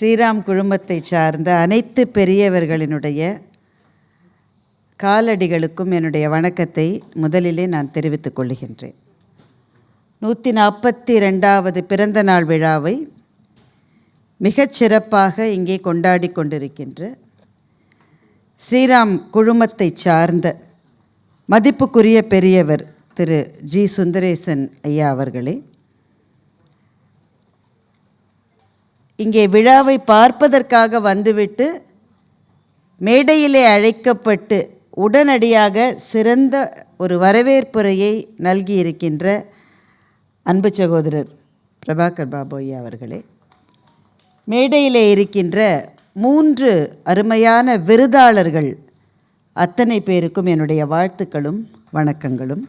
ஸ்ரீராம் குழுமத்தை சார்ந்த அனைத்து பெரியவர்களினுடைய காலடிகளுக்கும் என்னுடைய வணக்கத்தை முதலிலே நான் தெரிவித்துக் கொள்கின்றேன். 142வது பிறந்த நாள் விழாவை மிகச் சிறப்பாக இங்கே கொண்டாடி கொண்டிருக்கின்ற ஸ்ரீராம் குழுமத்தை சார்ந்த மதிப்புக்குரிய பெரியவர் திரு ஜி சுந்தரேசன் ஐயா அவர்களே, இங்கே விழாவை பார்ப்பதற்காக வந்துவிட்டு மேடையிலே அழைக்கப்பட்டு உடனடியாக சிறந்த ஒரு வரவேற்புரையை நல்கியிருக்கின்ற அன்பு சகோதரர் பிரபாகர் பாபு ஐயா அவர்களே, மேடையிலே இருக்கின்ற 3 அருமையான விருதாளர்கள் அத்தனை பேருக்கும் என்னுடைய வாழ்த்துக்களும் வணக்கங்களும்.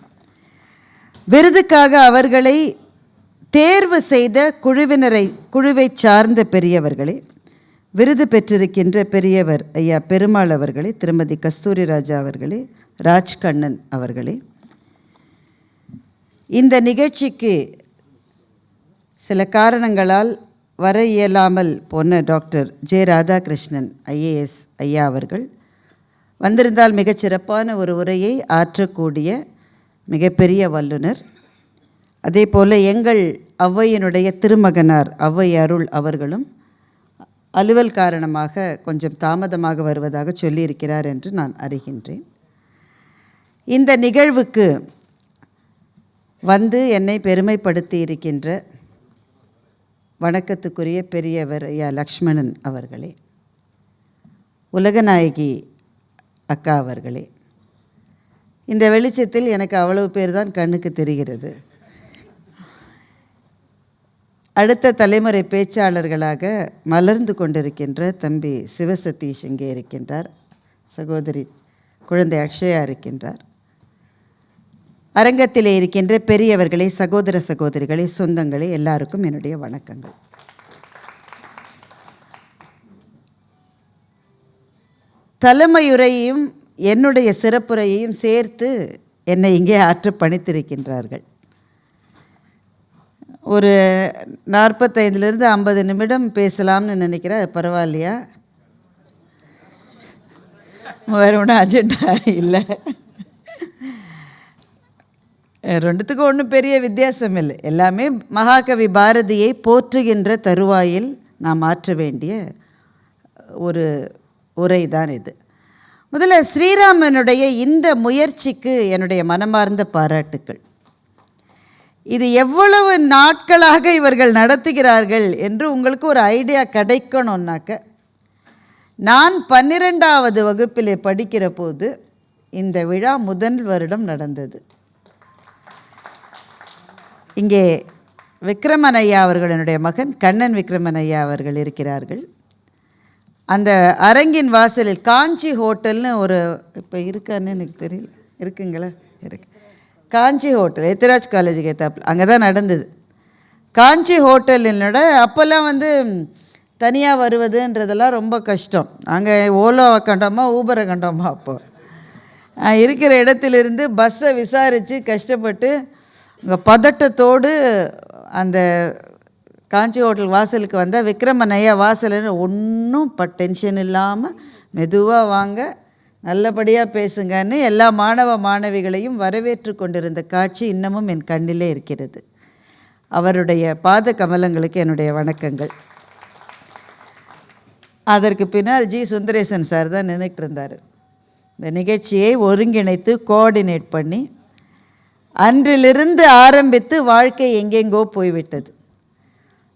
விருதுக்காக அவர்களை தேர்வு செய்த குழுவை சார்ந்த பெரியவர்களே, விருது பெற்றிருக்கின்ற பெரியவர் ஐயா பெருமாள் அவர்களே, திருமதி கஸ்தூரி ராஜா அவர்களே, ராஜ்கண்ணன் அவர்களே, இந்த நிகழ்ச்சிக்கு சில காரணங்களால் வர இயலாமல் போன டாக்டர் ஜே ராதாகிருஷ்ணன் ஐஏஎஸ் ஐயா அவர்கள் வந்திருந்தால் மிகச்சிறப்பான ஒரு உரையை ஆற்றக்கூடிய மிகப்பெரிய வல்லுனர். அதே போல் எங்கள் ஔவையினுடைய திருமகனார் ஔவை அருள் அவர்களும் அலுவல் காரணமாக கொஞ்சம் தாமதமாக வருவதாக சொல்லியிருக்கிறார் என்று நான் அறிகின்றேன். இந்த நிகழ்வுக்கு வந்து என்னை பெருமைப்படுத்தி இருக்கின்ற வணக்கத்துக்குரிய பெரியவர் ஐயா லக்ஷ்மணன் அவர்களே, உலகநாயகி அக்கா அவர்களே, இந்த வெளிச்சத்தில் எனக்கு அவ்வளவு பேர் தான் கண்ணுக்கு தெரிகிறது. அடுத்த தலைமுறை பேச்சாளர்களாக மலர்ந்து கொண்டிருக்கின்ற தம்பி சிவசதீஷ் இங்கே இருக்கின்றார், சகோதரி குழந்தை அக்ஷயா இருக்கின்றார். அரங்கத்திலே இருக்கின்ற பெரியவர்களே, சகோதர சகோதரிகளே, சொந்தங்களே, எல்லாருக்கும் என்னுடைய வணக்கங்கள். தலைமையுரையையும் என்னுடைய சிறப்புரையையும் சேர்த்து என்னை இங்கே ஆற்ற பணித்திருக்கின்றார்கள். ஒரு 45லிருந்து 50 நிமிடம் பேசலாம்னு நினைக்கிறேன். பரவாயில்லையா? வேறு ஒன்றும் அஜெண்டா இல்லை. ரெண்டுத்துக்கும் ஒன்றும் பெரிய வித்தியாசம் இல்லை. எல்லாமே மகாகவி பாரதியை போற்றுகின்ற தருவாயில் நாம் ஆற்ற வேண்டிய ஒரு உரை தான் இது. முதல்ல ஸ்ரீராமனுடைய இந்த முயற்சிக்கு என்னுடைய மனமார்ந்த பாராட்டுக்கள். இது எவ்வளவு நாட்களாக இவர்கள் நடத்துகிறார்கள் என்று உங்களுக்கு ஒரு ஐடியா கிடைக்கணும்னாக்க, நான் 12வது வகுப்பிலே படிக்கிற போது இந்த விழா முதல் வருடம் நடந்தது. இங்கே விக்ரமன் ஐயா அவர்களுடைய மகன் கண்ணன் விக்ரமன் ஐயா அவர்கள் இருக்கிறார்கள். அந்த அரங்கின் வாசலில் காஞ்சி ஹோட்டல்னு ஒரு, இப்போ இருக்கான்னு எனக்கு தெரியல, இருக்குங்களா? இருக்கு. காஞ்சி ஹோட்டல் எத்திராஜ் காலேஜுக்கு ஏத்தாப்பில் அங்கே தான் நடந்தது. காஞ்சி ஹோட்டலினோட அப்போல்லாம் தனியாக வருவதுன்றதெல்லாம் ரொம்ப கஷ்டம். அங்கே ஓலோவை கண்டோமா ஊபரை கண்டோமா, அப்போது இருக்கிற இடத்திலிருந்து பஸ்ஸை விசாரித்து கஷ்டப்பட்டு அங்கே பதட்டத்தோடு அந்த காஞ்சி ஹோட்டல் வாசலுக்கு வந்தால் விக்ரமன் ஐயா வாசல்னு ஒன்றும் டென்ஷன் இல்லாமல் மெதுவாக வாங்க, நல்லபடியாக பேசுங்கன்னு எல்லா மாணவ மாணவிகளையும் வரவேற்று கொண்டிருந்த காட்சி இன்னமும் என் கண்ணிலே இருக்கிறது. அவருடைய பாத கமலங்களுக்கு என்னுடைய வணக்கங்கள். அதற்கு பின்னால் ஜி சுந்தரேசன் சார் தான் நின்றுட்டு இருந்தார். இந்த நிகழ்ச்சியை ஒருங்கிணைத்து கோஆர்டினேட் பண்ணி அன்றிலிருந்து ஆரம்பித்து வாழ்க்கை எங்கெங்கோ போய்விட்டது.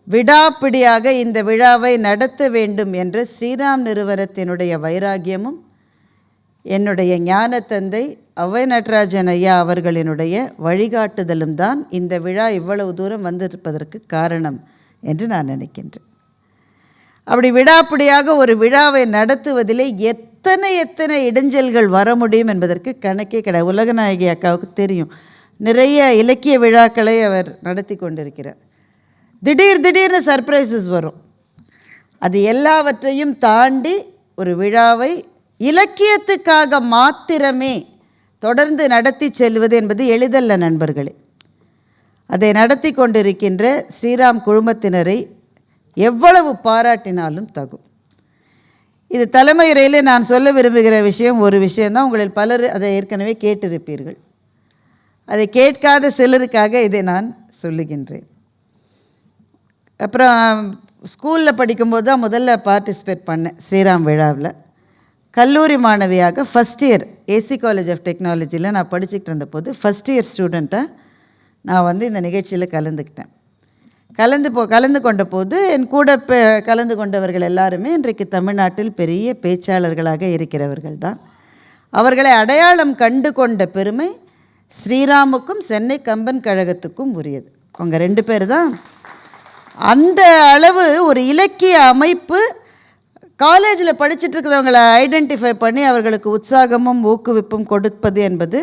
விடாப்பிடியாக இந்த விழாவை நடத்த வேண்டும் என்ற ஸ்ரீராம் நிறுவனத்தினுடைய வைராகியமும் என்னுடைய ஞான தந்தை ஔவை நடராஜன் ஐயா அவர்களினுடைய வழிகாட்டுதலும் தான் இந்த விழா இவ்வளவு தூரம் வந்திருப்பதற்கு காரணம் என்று நான் நினைக்கின்றேன். அப்படி விடாப்பிடியாக ஒரு விழாவை நடத்துவதிலே எத்தனை இடைஞ்சல்கள் வர முடியும் என்பதற்கு கணக்கே கிடையாது. உலகநாயகி அக்காவுக்கு தெரியும், நிறைய இலக்கிய விழாக்களை அவர் நடத்தி கொண்டிருக்கிறார். திடீர்னு சர்ப்ரைசஸ் வரும். அது எல்லாவற்றையும் தாண்டி ஒரு விழாவை இலக்கியத்துக்காக மாத்திரமே தொடர்ந்து நடத்தி செல்வது என்பது எளிதல்ல நண்பர்களே. அதை நடத்தி கொண்டிருக்கின்ற ஸ்ரீராம் குழுமத்தினரை எவ்வளவு பாராட்டினாலும் தகும். இது தலைமையுரையிலே நான் சொல்ல விரும்புகிற விஷயம் ஒரு விஷயந்தான். உங்களில் பலர் அதை ஏற்கனவே கேட்டிருப்பீர்கள். அதை கேட்காத சிலருக்காக இதை நான் சொல்லுகின்றேன். அப்புறம் ஸ்கூலில் படிக்கும்போது தான் முதல்ல பார்ட்டிசிபேட் பண்ணேன் ஸ்ரீராம் விழாவில். கல்லூரி மாணவியாக first year AC college of டெக்னாலஜியில் நான் படிச்சுக்கிட்டு இருந்தபோது ஃபஸ்ட் இயர் ஸ்டூடெண்ட்டாக நான் இந்த நிகழ்ச்சியில் கலந்துக்கிட்டேன். கலந்து கொண்ட போது என் கூட கலந்து கொண்டவர்கள் எல்லாருமே இன்றைக்கு தமிழ்நாட்டில் பெரிய பேச்சாளர்களாக இருக்கிறவர்கள் தான். அவர்களை அடையாளம் கண்டு கொண்ட பெருமை ஸ்ரீராமுக்கும் சென்னை கம்பன் கழகத்துக்கும் உரியது. அவங்க 2 பேர் தான். அந்த அளவு ஒரு இலக்கிய அமைப்பு காலேஜில் படிச்சுட்டு இருக்கிறவங்களை ஐடென்டிஃபை பண்ணி அவர்களுக்கு உற்சாகமும் ஊக்குவிப்பும் கொடுப்பது என்பது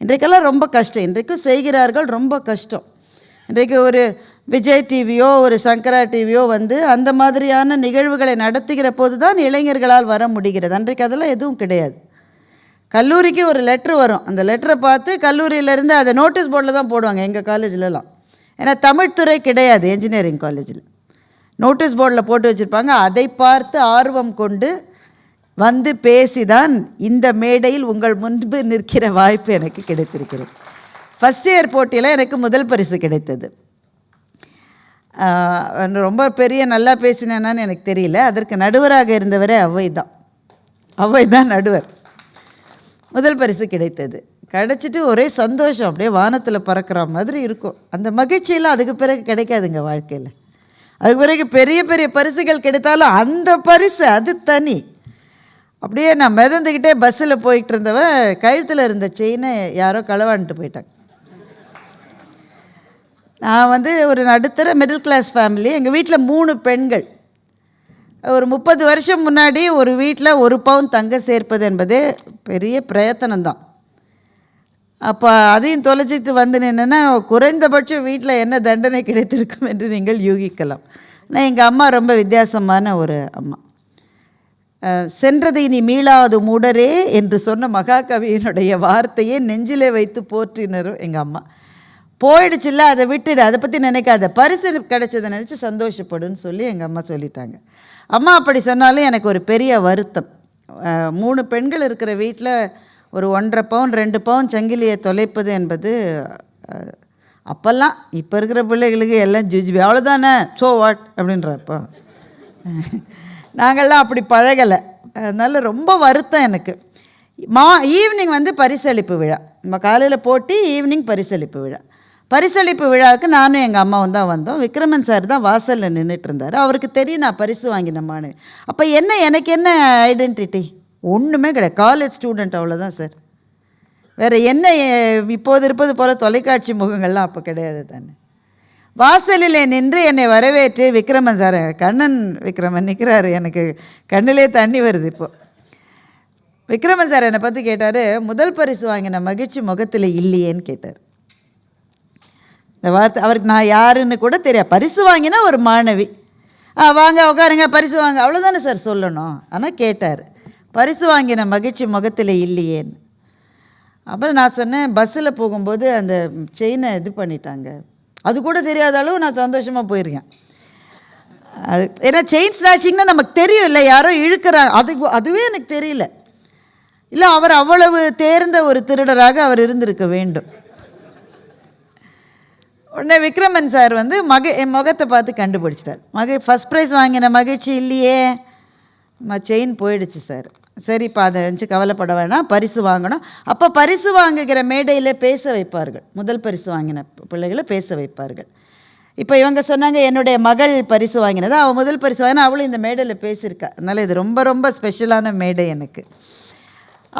இன்றைக்கெல்லாம் ரொம்ப கஷ்டம். இன்றைக்கும் செய்கிறார்கள், ரொம்ப கஷ்டம். இன்றைக்கு ஒரு விஜய் டிவியோ ஒரு சங்கரா டிவியோ அந்த மாதிரியான நிகழ்வுகளை நடத்துகிற போது தான் இளைஞர்களால் வர முடிகிறது. அன்றைக்கு அதெல்லாம் எதுவும் கிடையாது. கல்லூரிக்கு ஒரு லெட்ரு வரும், அந்த லெட்டரை பார்த்து கல்லூரியிலேருந்து அதை நோட்டீஸ் போர்டில் தான் போடுவாங்க எங்கள் காலேஜிலலாம். ஏன்னா தமிழ்துறை கிடையாது என்ஜினியரிங் காலேஜில். நோட்டீஸ் போர்டில் போட்டு வச்சுருப்பாங்க. அதை பார்த்து ஆர்வம் கொண்டு பேசி தான் இந்த மேடையில் உங்கள் முன்பு நிற்கிற வாய்ப்பு எனக்கு கிடைத்திருக்கிறது. ஃபஸ்ட் இயர் போட்டியில் எனக்கு முதல் பரிசு கிடைத்தது. ரொம்ப பெரிய நல்லா பேசினேன்னு எனக்கு தெரியல. அதற்கு நடுவராக இருந்தவரே அவ்வை தான் நடுவர். முதல் பரிசு கிடைத்தது. கிடச்சிட்டு ஒரே சந்தோஷம், அப்படியே வானத்தில் பறக்கிற மாதிரி இருக்கும். அந்த மகிழ்ச்சியெல்லாம் அதுக்கு பிறகு கிடைக்காதுங்க வாழ்க்கையில். அதுக்கு பிறகு பெரிய பெரிய பரிசுகள் கிடைத்தாலும் அந்த பரிசு அது தனி. அப்படியே நான் மிதந்துக்கிட்டே பஸ்ஸில் போயிட்டு இருந்தவன் கழுத்தில் இருந்த செயினை யாரோ களவாண்டுட்டு போயிட்டாங்க. நான் ஒரு நடுத்தர மிடில் கிளாஸ் ஃபேமிலி. எங்கள் வீட்டில் 3 பெண்கள். ஒரு 30 வருஷம் முன்னாடி ஒரு வீட்டில் 1 பவுன் தங்கம் சேர்ப்பது என்பதே பெரிய பிரயத்தனம்தான். அப்போ அதையும் தொலைச்சிட்டு நின்றுன்னா குறைந்தபட்சம் வீட்டில் என்ன தண்டனை கிடைத்திருக்கும் என்று நீங்கள் யூகிக்கலாம். ஆனால் எங்கள் அம்மா ரொம்ப வித்தியாசமான ஒரு அம்மா. சென்றது இனி மீளாது மூடரே என்று சொன்ன மகாகவியினுடைய வார்த்தையை நெஞ்சிலே வைத்து போற்றினரும் எங்கள் அம்மா. போயிடுச்சுல்ல, அதை விட்டுடு, அதை பற்றி நினைக்காத, பரிசு கிடைச்சதை நினச்சி சந்தோஷப்படுன்னு சொல்லி எங்கள் அம்மா சொல்லிட்டாங்க. அம்மா அப்படி சொன்னாலும் எனக்கு ஒரு பெரிய வருத்தம். 3 பெண்கள் இருக்கிற வீட்டில் ஒரு 1.5 பவுன் 2 பவுன் சங்கிலியை தொலைப்பது என்பது அப்போல்லாம், இப்போ இருக்கிற பிள்ளைகளுக்கு எல்லாம் ஜுஜிபி அவ்வளோதானே ஸோ வாட் அப்படின்றப்போ நாங்கள்லாம் அப்படி பழகலை. அதனால் ரொம்ப வருத்தம் எனக்கு. ஈவினிங் பரிசளிப்பு விழா. நம்ம காலையில் போட்டி, ஈவினிங் பரிசளிப்பு விழா. பரிசளிப்பு விழாவுக்கு நானும் எங்கள் அம்மாவும் தான் வந்தோம். விக்ரமன் சார் தான் வாசலில் நின்றுட்டு இருந்தார். அவருக்கு தெரியும் நான் பரிசு வாங்கினம்மான்னு. அப்போ எனக்கு என்ன ஐடென்டிட்டி? ஒன்றுமே கிடையாது. காலேஜ் ஸ்டூடெண்ட் அவ்வளோதான் சார். வேறு என்ன இப்போது இருப்பது போல் தொலைக்காட்சி முகங்கள்லாம் அப்போ கிடையாது தானே. வாசலில் நின்று என்னை வரவேற்று விக்ரமன் சார், கண்ணன் விக்ரமன் நிற்கிறாரு, எனக்கு கண்ணிலே தண்ணி வருது இப்போது. விக்ரமன் சார் என்னை பற்றி கேட்டார், முதல் பரிசு வாங்கின மகிழ்ச்சி முகத்தில் இல்லையேன்னு கேட்டார். இந்த வார்த்தை அவருக்கு நான் யாருன்னு கூட தெரியாது. பரிசு வாங்கினா ஒரு மாணவி, வாங்க உட்காருங்க பரிசு வாங்க, அவ்வளோதானே சார் சொல்லணும். ஆனால் கேட்டார், பரிசு வாங்கின மகிழ்ச்சி முகத்தில் இல்லையேன்னு. அப்புறம் நான் சொன்னேன், பஸ்ஸில் போகும்போது அந்த செயினை இது பண்ணிட்டாங்க, அது கூட தெரியாத அளவு நான் சந்தோஷமாக போயிருக்கேன். அது ஏன்னா செயின் ஸ்நாச்சிங்னா நமக்கு தெரியும் இல்லை, யாரோ இழுக்கிறாங்க, அதுவே எனக்கு தெரியல. இல்லை அவர் அவ்வளவு தேர்ந்த ஒரு திருடராக அவர் இருந்திருக்க வேண்டும். உடனே விக்ரமன் சார் என் முகத்தை பார்த்து கண்டுபிடிச்சிட்டார். ஃபஸ்ட் ப்ரைஸ் வாங்கின மகிழ்ச்சி இல்லையே, செயின் போயிடுச்சு சார். சரிப்பா, அதை நினச்சி கவலைப்பட வேணாம், பரிசு வாங்கணும். அப்போ பரிசு வாங்குகிற மேடையில் பேச வைப்பார்கள். முதல் பரிசு வாங்கின பிள்ளைகளை பேச வைப்பார்கள். இப்போ இவங்க சொன்னாங்க, என்னுடைய மகள் பரிசு வாங்கினது, அவள் முதல் பரிசு வாங்கினா அவளும் இந்த மேடையில் பேசியிருக்கா. அதனால் இது ரொம்ப ரொம்ப ஸ்பெஷலான மேடை எனக்கு.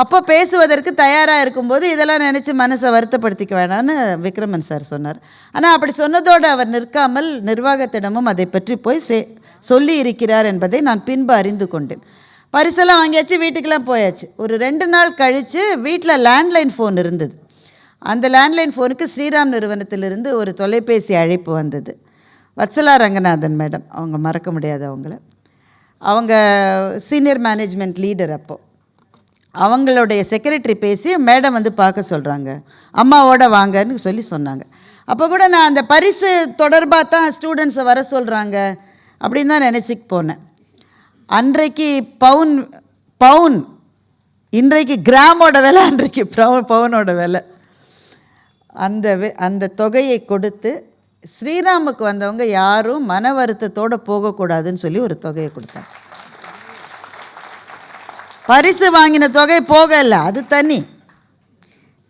அப்போ பேசுவதற்கு தயாராக இருக்கும்போது இதெல்லாம் நினச்சி மனசை வருத்தப்படுத்திக்க வேணான்னு விக்ரமன் சார் சொன்னார். ஆனால் அப்படி சொன்னதோடு அவர் நிற்காமல் நிர்வாகத்திடமும் அதை பற்றி போய் சொல்லி இருக்கிறார் என்பதை நான் பின்பு அறிந்து கொண்டேன். பரிசெல்லாம் வாங்கியாச்சு, வீட்டுக்கெல்லாம் போயாச்சு. ஒரு 2 நாள் கழித்து வீட்டில் லேண்ட்லைன் ஃபோன் இருந்தது. அந்த லேண்ட்லைன் ஃபோனுக்கு ஸ்ரீராம் நிறுவனத்திலிருந்து ஒரு தொலைபேசி அழைப்பு வந்தது. வத்சலா ரங்கநாதன் மேடம், அவங்க மறக்க முடியாது அவங்கள. அவங்க சீனியர் மேனேஜ்மெண்ட் லீடர். அப்போது அவங்களுடைய செக்ரட்டரி பேசி மேடம் பார்க்க சொல்கிறாங்க, அம்மாவோட வாங்கன்னு சொன்னாங்க. அப்போ கூட நான் அந்த பரிசு தொடர்பாக தான் ஸ்டூடெண்ட்ஸை வர சொல்கிறாங்க அப்படின்னு தான் நினச்சிக்கு போனேன். அன்றைக்கு பவுன் இன்றைக்கு கிராமோட விலை, அன்றைக்கு பவுனோட விலை. அந்த தொகையை கொடுத்து ஸ்ரீராமுக்கு வந்தவங்க யாரும் மன வருத்தத்தோடு போகக்கூடாதுன்னு சொல்லி ஒரு தொகையை கொடுத்தாங்க. பரிசு வாங்கின தொகை போகலை, அது தனி.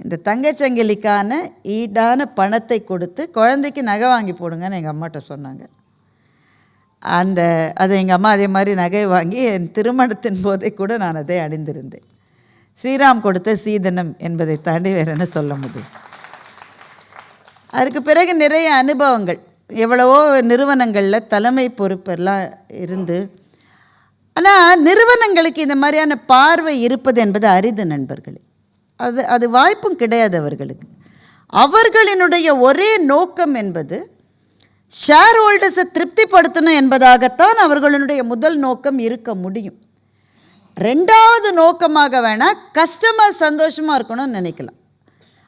இந்த தங்கச்சங்கிலிக்கான ஈடான பணத்தை கொடுத்து குழந்தைக்கு நகை வாங்கி போடுங்கன்னு எங்கள் அம்மாட்ட சொன்னாங்க. அது எங்கள் அம்மா அதே மாதிரி நகை வாங்கி என் திருமணத்தின் போதே கூட நான் அதை அணிந்திருந்தேன். ஸ்ரீராம் கொடுத்த சீதனம் என்பதை தாண்டி வேறு என்ன சொல்ல முடியும்? அதுக்கு பிறகு நிறைய அனுபவங்கள், எவ்வளவோ நிறுவனங்களில் தலைமை பொறுப்பெல்லாம் இருந்து. ஆனால் நிறுவனங்களுக்கு இந்த மாதிரியான பார்வை இருப்பது என்பது அரிது நண்பர்களே. அது வாய்ப்பும் கிடையாது அவர்களுக்கு. அவர்களினுடைய ஒரே நோக்கம் என்பது ஷேர் ஹோல்டர்ஸை திருப்திப்படுத்தணும் என்பதாகத்தான் அவர்களுடைய முதல் நோக்கம் இருக்க முடியும். ரெண்டாவது நோக்கமாக வேணால் கஸ்டமர் சந்தோஷமாக இருக்கணும்னு நினைக்கலாம்,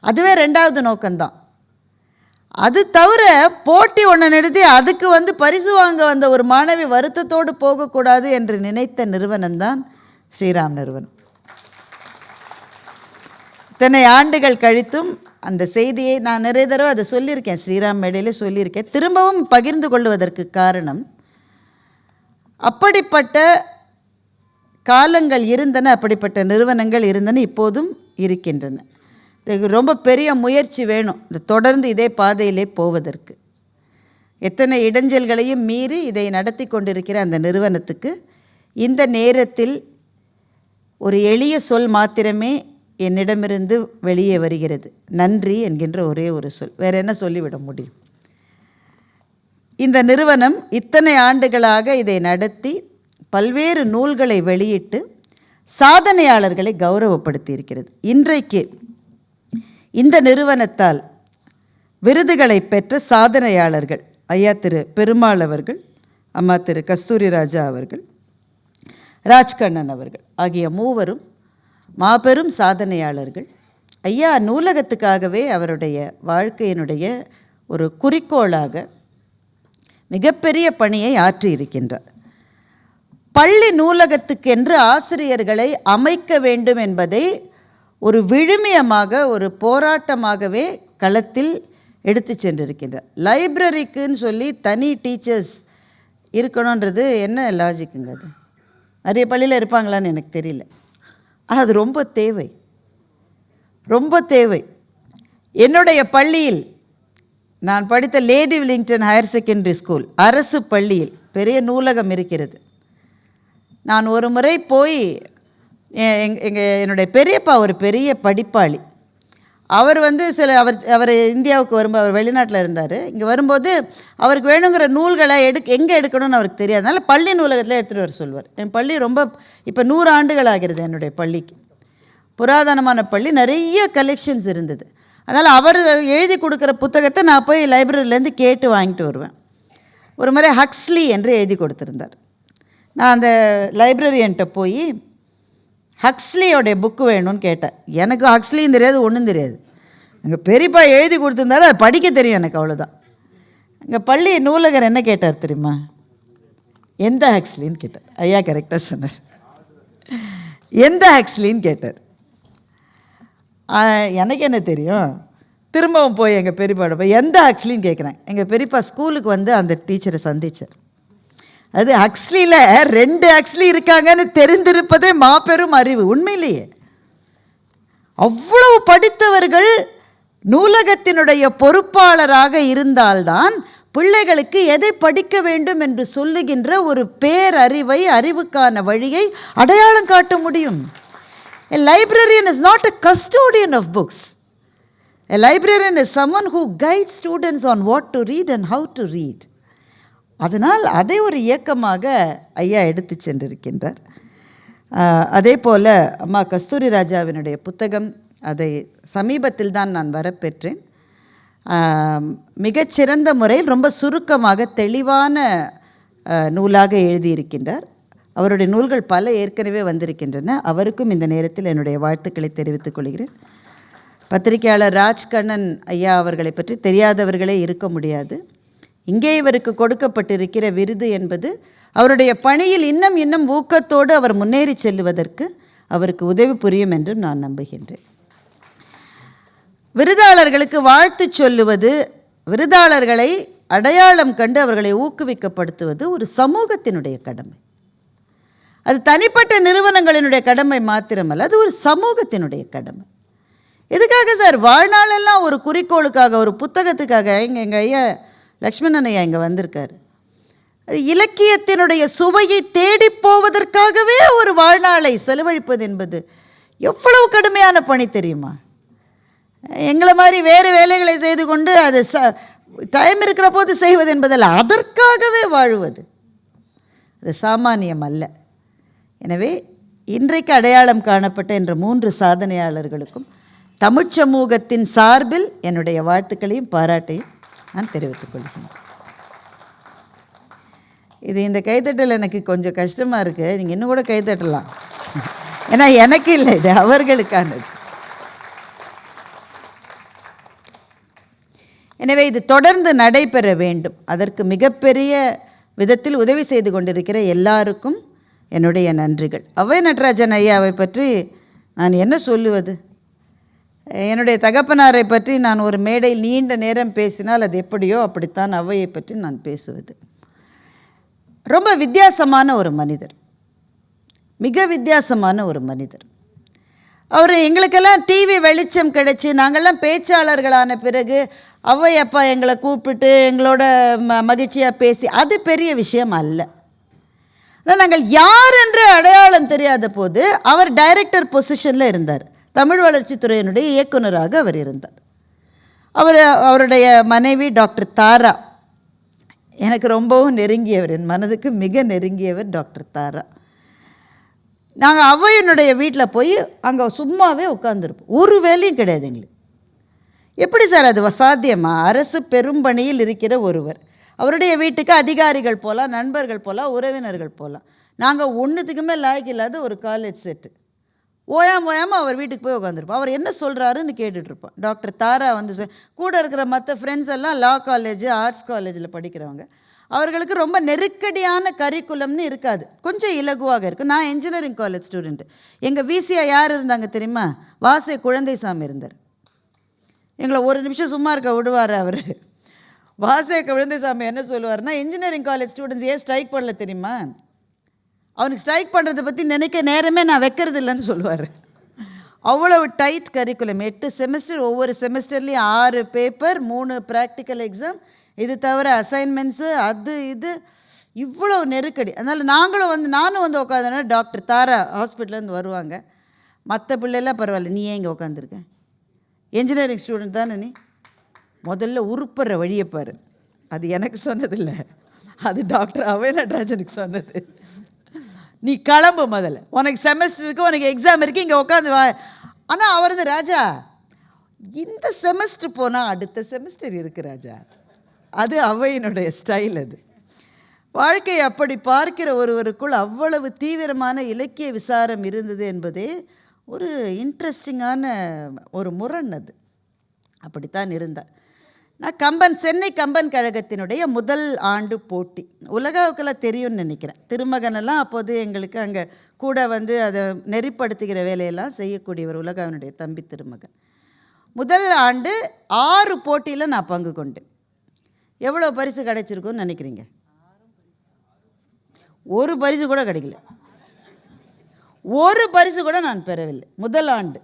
அதுவே ரெண்டாவது நோக்கம்தான். அது தவிர போட்டி ஒன்று நிறுத்தி அதுக்கு பரிசு வாங்க வந்த ஒரு மாணவி வருத்தத்தோடு போகக்கூடாது என்று நினைத்த நிறுவனம்தான் ஸ்ரீராம் நிறுவனம். இத்தனை ஆண்டுகள் கழித்தும் அந்த செய்தியை நான் நிறைய தடவை அதை சொல்லியிருக்கேன், ஸ்ரீராம் மேடையில் சொல்லியிருக்கேன், திரும்பவும் பகிர்ந்து கொள்வதற்கு காரணம், அப்படிப்பட்ட காலங்கள் இருந்தன, அப்படிப்பட்ட நிறுவனங்கள் இருந்தன, இப்போதும் இருக்கின்றன. இதுக்கு ரொம்ப பெரிய முயற்சி வேணும், தொடர்ந்து இதே பாதையிலே போவதற்கு. எத்தனை இடைஞ்சல்களையும் மீறி இதை நடத்தி கொண்டிருக்கிற அந்த நிறுவனத்துக்கு இந்த நேரத்தில் ஒரு எளிய சொல் மாத்திரமே என்னிடமிருந்து வெளியே வருகிறது, நன்றி என்கின்ற ஒரே ஒரு சொல். வேறு என்ன சொல்லிவிட முடியும்? இந்த நிறுவனம் இத்தனை ஆண்டுகளாக இதை நடத்தி பல்வேறு நூல்களை வெளியிட்டு சாதனையாளர்களை கௌரவப்படுத்தி இருக்கிறது. இன்றைக்கு இந்த நிறுவனத்தால் விருதுகளை பெற்ற சாதனையாளர்கள் ஐயா திரு பெருமாள் அவர்கள், அம்மா திரு கஸ்தூரி ராஜா அவர்கள், ராஜ்கண்ணன் அவர்கள் ஆகிய மூவரும் மாபெரும் சாதனையாளர்கள். ஐயா நூலகத்துக்காகவே அவருடைய வாழ்க்கையினுடைய ஒரு குறிக்கோளாக மிகப்பெரிய பணியை ஆற்றியிருக்கின்றார். பள்ளி நூலகத்துக்கென்று ஆசிரியர்களை அமைக்க வேண்டும் என்பதை ஒரு விழுமியமாக, ஒரு போராட்டமாகவே களத்தில் எடுத்து சென்றிருக்கின்றார். லைப்ரரிக்குன்னு சொல்லி தனி டீச்சர்ஸ் இருக்கணுன்றது என்ன லாஜிக்குங்க? அது நிறைய பள்ளியில் இருப்பாங்களான்னு எனக்கு தெரியல, ஆனால் அது ரொம்ப தேவை, ரொம்ப தேவை. என்னுடைய பள்ளியில் நான் படித்த lady Willingdon higher secondary school அரசு பள்ளியில் பெரிய நூலகம் இருக்கிறது. நான் ஒரு முறை போய் என்னுடைய பெரியப்பா ஒரு பெரிய படிப்பாளி, அவர் அவர் இந்தியாவுக்கு வரும்போது, அவர் வெளிநாட்டில் இருந்தார், இங்கே வரும்போது அவருக்கு வேணுங்கிற நூல்களை எங்கே எடுக்கணும்னு அவருக்கு தெரியாது, அதனால் பள்ளி நூலகத்தில் எடுத்துகிட்டு வர சொல்வார். என் பள்ளி ரொம்ப இப்போ 100 ஆண்டுகள் ஆகிறது என்னுடைய பள்ளிக்கு, புராதனமான பள்ளி, நிறைய கலெக்ஷன்ஸ் இருந்தது. அதனால் அவர் எழுதி கொடுக்குற புத்தகத்தை நான் போய் லைப்ரரியிலேருந்து கேட்டு வாங்கிட்டு வருவேன். ஒரு முறை ஹக்ஸ்லி என்று எழுதி கொடுத்துருந்தார். நான் அந்த லைப்ரரியன்ட்ட போய் ஹக்ஸ்லியோடைய புக்கு வேணும்னு கேட்டேன். எனக்கு ஹக்ஸ்லியும் தெரியாது, ஒன்றும் தெரியாது. எங்கள் பெரியப்பா எழுதி கொடுத்துருந்தாரு, அதை படிக்க தெரியும் எனக்கு, அவ்வளோதான். எங்கள் பள்ளி நூலகர் என்ன கேட்டார் தெரியுமா? எந்த ஹக்ஸ்லின்னு கேட்டார். ஐயா கரெக்டாக சொன்னார், எந்த ஹக்ஸ்லின்னு கேட்டார். எனக்கு என்ன தெரியும்? திரும்பவும் போய் எங்கள் பெரியப்பாவோட போய் எந்த ஹக்ஸ்லின்னு கேட்குறேன். எங்கள் பெரியப்பா ஸ்கூலுக்கு அந்த டீச்சரை சந்தித்தார். அது ஹக்ஸ்லியில் 2 ஹக்ஸ்லி இருக்காங்கன்னு தெரிந்திருப்பதே மாபெரும் அறிவு. உண்மையிலேயே அவ்வளவு படித்தவர்கள் நூலகத்தினுடைய பொறுப்பாளராக இருந்தால்தான் பிள்ளைகளுக்கு எதை படிக்க வேண்டும் என்று சொல்லுகின்ற ஒரு பேரறிவை, அறிவுக்கான வழியை அடையாளம் காட்ட முடியும். A librarian is not a custodian of books. A librarian is someone who guides students on what to read and how to read. அதனால் அதை ஒரு இயக்கமாக ஐயா எடுத்து சென்றிருக்கின்றார். அதே போல் அம்மா கஸ்தூரி ராஜாவினுடைய புத்தகம், அதை சமீபத்தில் தான் நான் வரப்பெற்றேன். மிகச்சிறந்த முறையில் ரொம்ப சுருக்கமாக தெளிவான நூலாக எழுதியிருக்கின்றார். அவருடைய நூல்கள் பல ஏற்கனவே வந்திருக்கின்றன. அவருக்கும் இந்த நேரத்தில் என்னுடைய வாழ்த்துக்களை தெரிவித்துக் கொள்கிறேன். பத்திரிகையாளர் ராஜ்கண்ணன் ஐயா அவர்களை பற்றி தெரியாதவர்களே இருக்க முடியாது. இங்கே இவருக்கு கொடுக்கப்பட்டிருக்கிற விருது என்பது அவருடைய பணியில் இன்னும் இன்னும் ஊக்கத்தோடு அவர் முன்னேறி செல்லுவதற்கு அவருக்கு உதவி புரியும் என்றும் நான் நம்புகின்றேன். விருதாளர்களுக்கு வாழ்த்து சொல்லுவது, விருதாளர்களை அடையாளம் கண்டு அவர்களை ஊக்குவிக்கப்படுத்துவது ஒரு சமூகத்தினுடைய கடமை. அது தனிப்பட்ட நிறுவனங்களினுடைய கடமை மாத்திரமல்ல, அது ஒரு சமூகத்தினுடைய கடமை. எதுக்காக சார் வாழ்நாளெல்லாம் ஒரு குறிக்கோளுக்காக, ஒரு புத்தகத்துக்காக? எங்கள் ஐயா லக்ஷ்மணன் ஐயா இங்கே வந்திருக்கார். இலக்கியத்தினுடைய சுவையை தேடி போவதற்காகவே ஒரு வாழ்நாளை செலவழிப்பது என்பது எவ்வளவு கடுமையான பணி தெரியுமா? எங்களை மாதிரி வேறு வேலைகளை செய்து கொண்டு அது டைம் இருக்கிற போது செய்வது என்பதில் அதற்காகவே வாழுவது அது சாமானியம் அல்ல. எனவே இன்றைக்கு அடையாளம் காணப்பட்ட என்ற 3 சாதனையாளர்களுக்கும் தமிழ் சமூகத்தின் சார்பில் என்னுடைய வாழ்த்துக்களையும் பாராட்டையும் நான் தெரிவித்துக் கொள்கிறேன். இந்த கைத்தட்டல் எனக்கு கொஞ்சம் கஷ்டமாக இருக்குது. நீங்கள் இன்னும் கூட கைத்தட்டலாம். ஏன்னா எனக்கு இல்லை, இது அவர்களுக்கானது. எனவே இது தொடர்ந்து நடைபெற வேண்டும். அதற்கு மிகப்பெரிய விதத்தில் உதவி செய்து கொண்டிருக்கிற எல்லாருக்கும் என்னுடைய நன்றிகள். அவ்வை நடராஜன் ஐயாவை பற்றி நான் என்ன சொல்லுவது? என்னுடைய தகப்பனாரை பற்றி நான் ஒரு மேடையில் நீண்ட நேரம் பேசினால் அது எப்படியோ அப்படித்தான் அவ்வையை பற்றி நான் பேசுவது. ரொம்ப வித்தியாசமான ஒரு மனிதர், மிக வித்தியாசமான ஒரு மனிதர். அவர் எங்களுக்கெல்லாம் டிவி வெளிச்சம் கிடைச்சி நாங்கள்லாம் பேச்சாளர்களான பிறகு அவ்வை அப்பா எங்களை கூப்பிட்டு எங்களோட மகிழ்ச்சியாக பேசி அது பெரிய விஷயம் அல்ல. ஆனால் நாங்கள் யார் என்று அடையாளம் தெரியாத போது அவர் டைரக்டர் பொசிஷனில் இருந்தார். தமிழ் வளர்ச்சித்துறையினுடைய இயக்குநராக அவர் இருந்தார். அவருடைய மனைவி டாக்டர் தாரா எனக்கு ரொம்பவும் நெருங்கியவர், என் மனதுக்கு மிக நெருங்கியவர் டாக்டர் தாரா. நாங்கள் அவ்வையினுடைய வீட்டில் போய் அங்கே சும்மாவே உட்காந்துருப்போம், ஒரு வேலையும் கிடையாது எங்களுக்கு. எப்படி சார் அது சாத்தியமா? அரசு பெரும்பணியில் இருக்கிற ஒருவர், அவருடைய வீட்டுக்கு அதிகாரிகள் போகலாம், நண்பர்கள் போகலாம், உறவினர்கள் போகலாம். நாங்கள் ஒன்றுத்துக்குமே லாய்க்கு இல்லாத ஒரு காலேஜ் செட்டு ஓயாமல் அவர் வீட்டுக்கு போய் உட்காந்துருப்போம். அவர் என்ன சொல்கிறாருன்னு கேட்டுட்ருப்போம். டாக்டர் தாரா வந்து கூட இருக்கிற மற்ற ஃப்ரெண்ட்ஸ் எல்லாம் லா காலேஜ், ஆர்ட்ஸ் காலேஜில் படிக்கிறவங்க. அவர்களுக்கு ரொம்ப நெருக்கடியான கரிக்குலம்னு இருக்காது, கொஞ்சம் இலகுவாக இருக்குது. நான் இன்ஜினியரிங் காலேஜ் ஸ்டூடெண்ட்டு. எங்கள் விசியா யார் இருந்தாங்க தெரியுமா? வாசே குழந்தைசாமி இருந்தார். எங்களை ஒரு நிமிஷம் சும்மா இருக்க விடுவார் அவர். வாசே குழந்தைசாமி என்ன சொல்லுவார்னா, இன்ஜினியரிங் காலேஜ் ஸ்டூடெண்ட்ஸ் ஏன் ஸ்ட்ரைக் பண்ணல தெரியுமா? அவனுக்கு ஸ்ட்ரைக் பண்ணுறதை பற்றி நினைக்க நேரமே நான் வைக்கிறது இல்லைன்னு சொல்லுவார். அவ்வளவு டைட் கரிக்குலம். 8 செமஸ்டர், ஒவ்வொரு செமஸ்டர்லேயும் 6 பேப்பர், 3 ப்ராக்டிக்கல் எக்ஸாம், இது தவிர அசைன்மெண்ட்ஸு, அது இது, இவ்வளோ நெருக்கடி. அதனால் நானும் வந்து உட்காந்தேன்னா டாக்டர் தாரா ஹாஸ்பிட்டலேருந்து வருவாங்க. மற்ற பிள்ளைலாம் பரவாயில்ல, நீ ஏன் இங்கே உட்காந்துருக்க? என்ஜினியரிங் ஸ்டூடெண்ட் தானே நீ, முதல்ல உருப்படுற வழியப்பார். அது எனக்கு சொன்னதில்லை, அது டாக்டர் அவ்வை நடராஜனுக்கு சொன்னது. நீ கிளம்பு முதல்ல, உனக்கு செமஸ்டர் இருக்குது, உனக்கு எக்ஸாம் இருக்குது, இங்கே உட்காந்து வா. ஆனால் அவர் வந்து, ராஜா இந்த செமஸ்டர் போனால் அடுத்த செமஸ்டர் இருக்குது ராஜா. அது அவ்வையினுடைய ஸ்டைல். அது வாழ்க்கையை அப்படி பார்க்கிற ஒருவருக்குள் அவ்வளவு தீவிரமான இலக்கிய விசாரம் இருந்தது என்பதே ஒரு இன்ட்ரெஸ்டிங்கான ஒரு முரண். அது அப்படித்தான் இருந்தார். நான் சென்னை கம்பன் கழகத்தினுடைய முதல் ஆண்டு போட்டி உலகாவுக்கெல்லாம் தெரியும்னு நினைக்கிறேன். திருமகனெல்லாம் அப்போது எங்களுக்கு அங்கே கூட வந்து அதை நெறிப்படுத்துகிற வேலையெல்லாம் செய்யக்கூடியவர் உலகாவினுடைய தம்பி திருமகன். முதல் ஆண்டு 6 போட்டியில் நான் பங்கு கொண்டேன். எவ்வளோ பரிசு கிடைச்சிருக்குன்னு நினைக்கிறீங்க? ஒரு பரிசு கூட கிடைக்கல, ஒரு பரிசு கூட நான் பெறவில்லை முதல் ஆண்டு.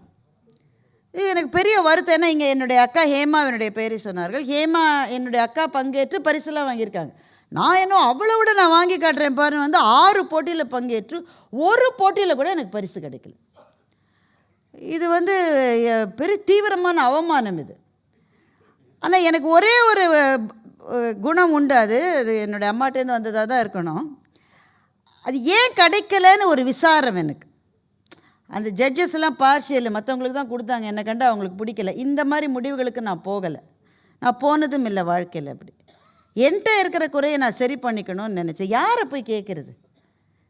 எனக்கு பெரிய வருத்தம். ஏன்னா இங்கே என்னுடைய அக்கா ஹேமாவினுடைய பெயரை சொன்னார்கள். ஹேமா என்னுடைய அக்கா பங்கேற்று பரிசெல்லாம் வாங்கியிருக்காங்க. நான் இன்னும் அவ்வளோ விட நான் வாங்கி காட்டுறேன் பாருங்க. வந்து 6 போட்டியில் பங்கேற்று ஒரு போட்டியில் கூட எனக்கு பரிசு கிடைக்கல. இது வந்து பெரிய தீவிரமான அவமானம் இது. ஆனால் எனக்கு ஒரே ஒரு குணம் உண்டு, அது என்னுடைய அம்மாட்டேருந்து வந்ததாக தான் இருக்கணும். அது ஏன் கிடைக்கலன்னு ஒரு விசாரம் எனக்கு. அந்த ஜட்ஜஸ் எல்லாம் பார்ஷியல், மற்றவங்களுக்கு தான் கொடுத்தாங்க, என்னை கண்டு அவங்களுக்கு பிடிக்கல. இந்த மாதிரி முடிவுகளுக்கு நான் போகலை, நான் போனதும் இல்லை வாழ்க்கையில். அப்படி என்கிட்ட இருக்கிற குறையை நான் சரி பண்ணிக்கணும்னு நினச்சேன். யாரை போய் கேட்குறது?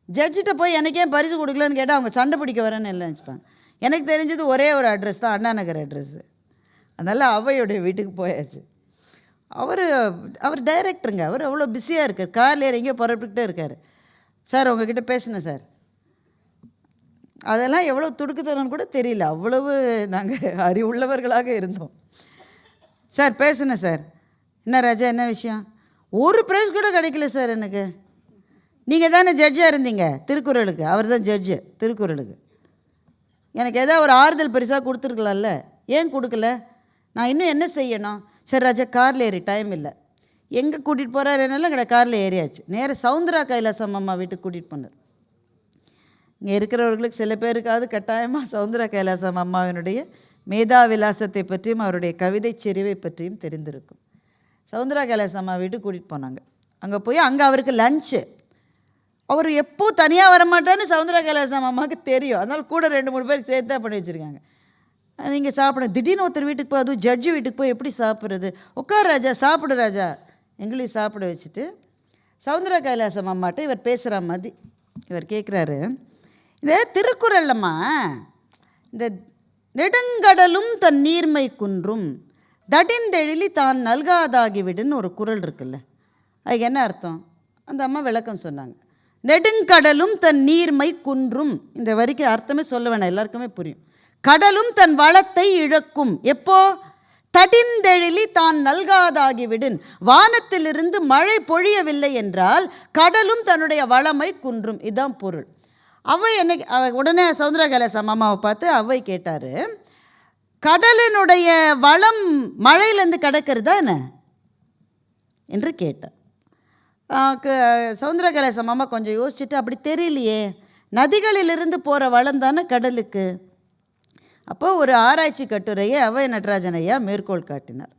ஜட்ஜிட்ட போய் எனக்கே பரிசு கொடுக்கலன்னு கேட்டால் அவங்க சண்டை பிடிக்க வரேன்னு எல்லாம் நினச்சிப்பாங்க. எனக்கு தெரிஞ்சது ஒரே ஒரு அட்ரஸ் தான், அண்ணா நகர் அட்ரஸ்ஸு. அதனால் அவ்வையுடைய வீட்டுக்கு போயாச்சு. அவர் டைரக்டருங்க. அவர் அவ்வளோ பிஸியாக இருக்கார். காரில் எங்கேயோ புறப்பட்டுக்கிட்டே இருக்கார். சார் உங்ககிட்ட பேசணும் சார். அதெல்லாம் எவ்வளோ துடுக்குத்தனம்னு கூட தெரியல. அவ்வளவு நாங்கள் அறிவுள்ளவர்களாக இருந்தோம். சார் பேசணும் சார். என்ன ராஜா, என்ன விஷயம்? ஒரு ப்ரைஸ் கூட கிடைக்கல சார் எனக்கு. நீங்கள் தானே ஜட்ஜாக இருந்தீங்க திருக்குறளுக்கு. அவர் தான் ஜட்ஜு திருக்குறளுக்கு. எனக்கு ஏதாவது ஒரு ஆறுதல் பரிசாக கொடுத்துருக்கலாம்ல, ஏன் கொடுக்கல? நான் இன்னும் என்ன செய்யணும்? சரி ராஜா காரில் ஏறி, டைம் இல்லை. எங்கே கூட்டிகிட்டு போகிறாரு என்னெல்லாம் கிடையாது. காரில் ஏறியாச்சு. நேராக சவுந்தரா கைலாசம் அம்மா வீட்டுக்கு கூட்டிகிட்டு போனார். இங்கே இருக்கிறவர்களுக்கு சில பேருக்காவது கட்டாயமாக சவுந்தரா கைலாசம் அம்மாவினுடைய மேதாவிலாசத்தை பற்றியும் அவருடைய கவிதை செறிவை பற்றியும் தெரிந்திருக்கும். சவுந்தரா கைலாசம் அம்மா வீட்டுக்கு கூட்டிகிட்டு போனாங்க. அங்கே போய் அங்கே அவருக்கு லஞ்சு. அவர் எப்போ தனியாக வரமாட்டான்னு சவுந்தரா கைலாசம் அம்மாவுக்கு தெரியும். அதனால் கூட 2-3 பேர் சேர்த்து தான் பண்ணி வச்சுருக்காங்க. நீங்கள் சாப்பிடுங்க. திடீர்னு ஒருத்தர் வீட்டுக்கு போய், அதுவும் ஜட்ஜு வீட்டுக்கு போய் எப்படி சாப்பிட்றது? உட்கார் ராஜா, சாப்பிடு ராஜா. எங்களையும் சாப்பிட வச்சுட்டு சவுந்தரா கைலாசம் அம்மாட்ட இவர் பேசுகிற மாதிரி இவர் கேட்குறாரு, இந்த திருக்குறள்லம்மா இந்த நெடுங்கடலும் தன் நீர்மை குன்றும் தடிந்தெழிலி தான் நல்காதாகிவிடுன்னு ஒரு குறள் இருக்குல்ல, அதுக்கு என்ன அர்த்தம்? அந்த அம்மா விளக்கம் சொன்னாங்க. நெடுங்கடலும் தன் நீர்மை குன்றும், இந்த வரிக்கு அர்த்தமே சொல்ல வேணாம், எல்லாருக்குமே புரியும். கடலும் தன் வளத்தை இழக்கும். எப்போ? தடிந்தெழிலி தான் நல்காதாகிவிடும். வானத்திலிருந்து மழை பொழியவில்லை என்றால் கடலும் தன்னுடைய வளமை குன்றும். இதுதான் பொருள். அவை உடனே சவுந்தரா கைலாசம் அம்மாவை பார்த்து அவை கேட்டார், கடலினுடைய வளம் மழையிலேருந்து கிடக்கிறதா என்ன என்று கேட்டார். சவுந்தரா கைலாசம் அம்மா கொஞ்சம் யோசிச்சுட்டு, அப்படி தெரியலையே, நதிகளிலிருந்து போகிற வளம் தானே கடலுக்கு. அப்போது ஒரு ஆராய்ச்சி கட்டுரையை அவை நடராஜன் ஐயா மேற்கோள் காட்டினார்.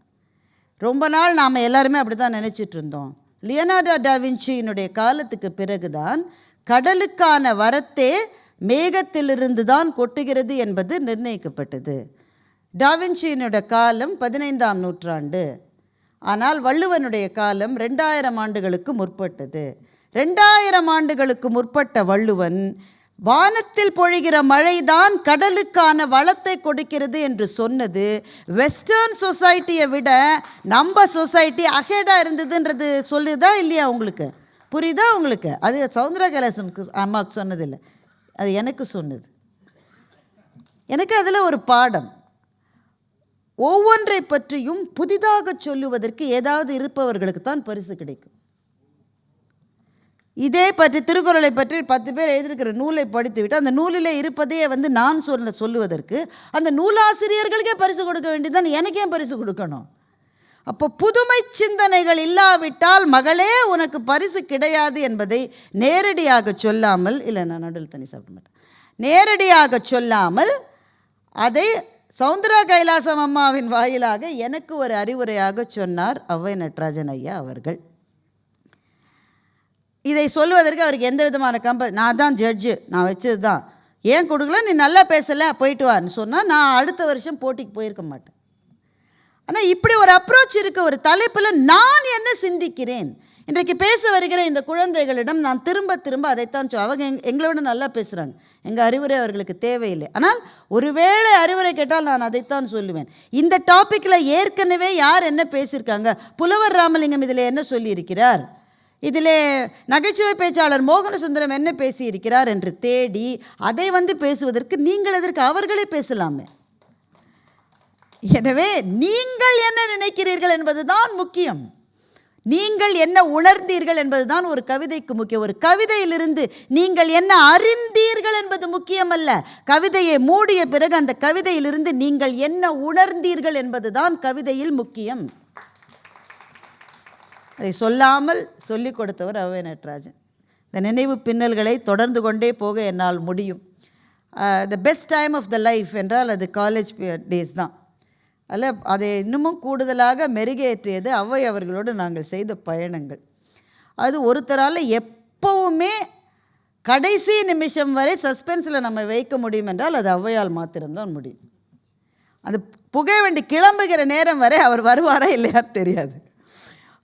ரொம்ப நாள் நாம் எல்லாருமே அப்படி தான் நினச்சிட்டு இருந்தோம். லியோனார்டோ டாவின்சியினுடைய காலத்துக்கு பிறகுதான் கடலுக்கான வரத்தே மேகத்திலிருந்து தான் கொட்டுகிறது என்பது நிர்ணயிக்கப்பட்டது. டாவின்சியினுடைய காலம் 15ஆம் நூற்றாண்டு. ஆனால் வள்ளுவனுடைய காலம் 2000 ஆண்டுகளுக்கு முற்பட்டது. 2000 ஆண்டுகளுக்கு முற்பட்ட வள்ளுவன் வானத்தில் பொழிகிற மழைதான் கடலுக்கான வளத்தை கொடுக்கிறது என்று சொன்னது வெஸ்டர்ன் சொசைட்டியை விட நம்ம சொசைட்டி அஹெடாக இருந்ததுன்றது சொல்லுதா இல்லையா? உங்களுக்கு புரியுதா? உங்களுக்கு அது சவுந்தரா கைலாசம்க்கு அம்மாவுக்கு சொன்னதில்லை, அது எனக்கு சொன்னது. எனக்கு அதில் ஒரு பாடம். ஒவ்வொன்றை பற்றியும் புதிதாக சொல்லுவதற்கு ஏதாவது இருப்பவர்களுக்கு தான் பரிசு கிடைக்கும். இதே பற்றி திருக்குறளை பற்றி 10 பேர் எழுதியிருக்கிற நூலை படித்துவிட்டு அந்த நூலில் இருப்பதையே நான் சொல்லுவதற்கு அந்த நூலாசிரியர்களுக்கே பரிசு கொடுக்க வேண்டியதுதான், எனக்கே பரிசு கொடுக்கணும். அப்போ புதுமை சிந்தனைகள் இல்லாவிட்டால் மகளே உனக்கு பரிசு கிடையாது என்பதை நேரடியாக சொல்லாமல், இல்லை நான் நடுவில் தண்ணி சாப்பிட மாட்டேன், நேரடியாக சொல்லாமல் அதை சவுந்தரா கைலாசம் அம்மாவின் வாயிலாக எனக்கு ஒரு அறிவுரையாக சொன்னார் அவ்வை நடராஜன் ஐயா அவர்கள். இதை சொல்லுவதற்கு அவருக்கு எந்த விதமான நான் தான் ஜட்ஜு, நான் வச்சது தான், ஏன் கொடுக்கல, நீ நல்லா பேசலை போயிட்டு வான்னு சொன்னால் நான் அடுத்த வருஷம் போட்டிக்கு போயிருக்க மாட்டேன். ஆனால் இப்படி ஒரு அப்ரோச் இருக்குது. ஒரு தலைப்பில் நான் என்ன சிந்திக்கிறேன், இன்றைக்கு பேச வருகிற இந்த குழந்தைகளிடம் நான் திரும்ப திரும்ப அதைத்தான் அவங்க எங்களோட நல்லா பேசுகிறாங்க, எங்கள் அறிவுரை அவர்களுக்கு தேவையில்லை. ஆனால் ஒருவேளை அறிவுரை கேட்டால் நான் அதைத்தான் சொல்லுவேன். இந்த டாப்பிக்கில் ஏற்கனவே யார் என்ன பேசியிருக்காங்க, புலவர் ராமலிங்கம் இதில் என்ன சொல்லியிருக்கிறார், இதில் நகைச்சுவை பேச்சாளர் மோகனசுந்தரம் என்ன பேசியிருக்கிறார் என்று தேடி அதை பேசுவதற்கு நீங்கள் எதற்கு, அவர்களே பேசலாமே. எனவே நீங்கள் என்ன நினைக்கிறீர்கள் என்பதுதான் முக்கியம். நீங்கள் என்ன உணர்ந்தீர்கள் என்பதுதான் ஒரு கவிதைக்கு முக்கியம். ஒரு கவிதையிலிருந்து நீங்கள் என்ன அறிந்தீர்கள் என்பது முக்கியமல்ல. கவிதையை மூடிய பிறகு அந்த கவிதையிலிருந்து நீங்கள் என்ன உணர்ந்தீர்கள் என்பதுதான் கவிதையில் முக்கியம். அதை சொல்லாமல் சொல்லிக் கொடுத்தவர் அவ்வை நடராஜன். இந்த நினைவு பின்னல்களை தொடர்ந்து கொண்டே போக என்னால் முடியும். The best time of the life என்றால் அது காலேஜ் டேஸ் தான். அதில் அதை இன்னமும் கூடுதலாக மெருகேற்றியது அவ்வை அவர்களோடு நாங்கள் செய்த பயணங்கள். அது ஒருத்தரால் எப்போவுமே கடைசி நிமிஷம் வரை சஸ்பென்ஸில் நம்ம வைக்க முடியும் என்றால் அது ஔவையால் மாத்திரம்தான் முடியும். அந்த புகைவண்டி கிளம்புகிற நேரம் வரை அவர் வருவாரா இல்லையான்னு தெரியாது.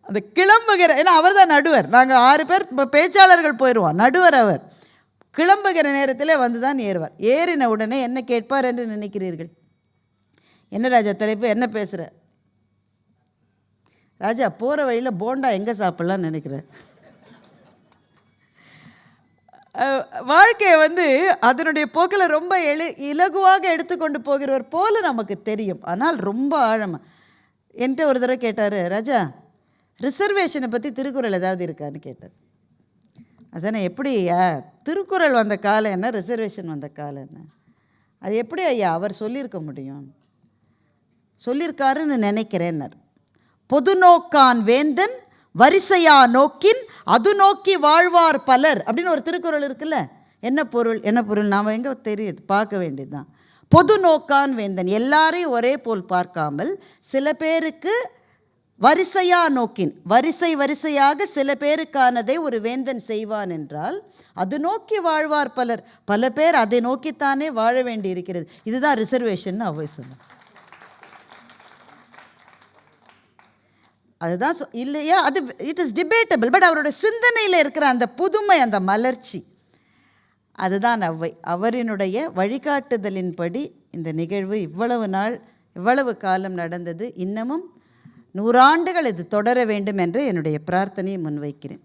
அந்த கிளம்புகிற, ஏன்னா அவர் தான் நடுவர், நாங்கள் 6 பேர் பேச்சாளர்கள் போயிடுவோம், நடுவர் அவர். கிளம்புகிற நேரத்தில் தான் ஏறுவார். ஏறின உடனே என்ன கேட்பார் என்று நினைக்கிறீர்கள்? என்ன ராஜா தலைப்பு, என்ன பேசுகிற, ராஜா போகிற வழியில் போண்டா எங்கே சாப்பிட்லான்னு நினைக்கிறேன். வாழ்க்கையை அதனுடைய போக்கில் ரொம்ப இலகுவாக எடுத்துக்கொண்டு போகிறவர் போல நமக்கு தெரியும். ஆனால் ரொம்ப ஆழமாக என்கிட்ட ஒரு தடவை கேட்டார், ராஜா ரிசர்வேஷனை பற்றி திருக்குறள் ஏதாவது இருக்கான்னு கேட்டார். சொன்னேன், எப்படி ஐயா திருக்குறள் வந்த காலம் என்ன, ரிசர்வேஷன் வந்த காலம் என்ன, அது எப்படி ஐயா அவர் சொல்லியிருக்க முடியும்? சொல்லியிருக்காருன்னு நினைக்கிறேன்னார். பொது நோக்கான் வேந்தன் வரிசையா நோக்கின் அது நோக்கி வாழ்வார் பலர் அப்படின்னு ஒரு திருக்குறள் இருக்குல்ல. என்ன பொருள் நாம் எங்கே தெரியுது, பார்க்க வேண்டியது தான். பொது நோக்கான் வேந்தன், எல்லாரையும் ஒரே போல் பார்க்காமல் சில பேருக்கு வரிசையா நோக்கின், வரிசையாக சில பேருக்கானதை ஒரு வேந்தன் செய்வான் என்றால் அது நோக்கி வாழ்வார் பலர், பல பேர் அதை நோக்கித்தானே வாழ வேண்டி இருக்கிறது. இதுதான் ரிசர்வேஷன் அவை சொன்னார். அதுதான் இல்லையா, அது இட் இஸ் டிபேட்டபிள். பட் அவரோட சிந்தனையில் இருக்கிற அந்த புதுமை, அந்த மலர்ச்சி, அதுதான் அவ்வை. அவரினுடைய வழிகாட்டுதலின்படி இந்த நிகழ்வு இவ்வளவு காலம் நடந்தது. இன்னமும் 100 ஆண்டுகள் இது தொடர வேண்டும் என்று என்னுடைய பிரார்த்தனையை முன்வைக்கிறேன்.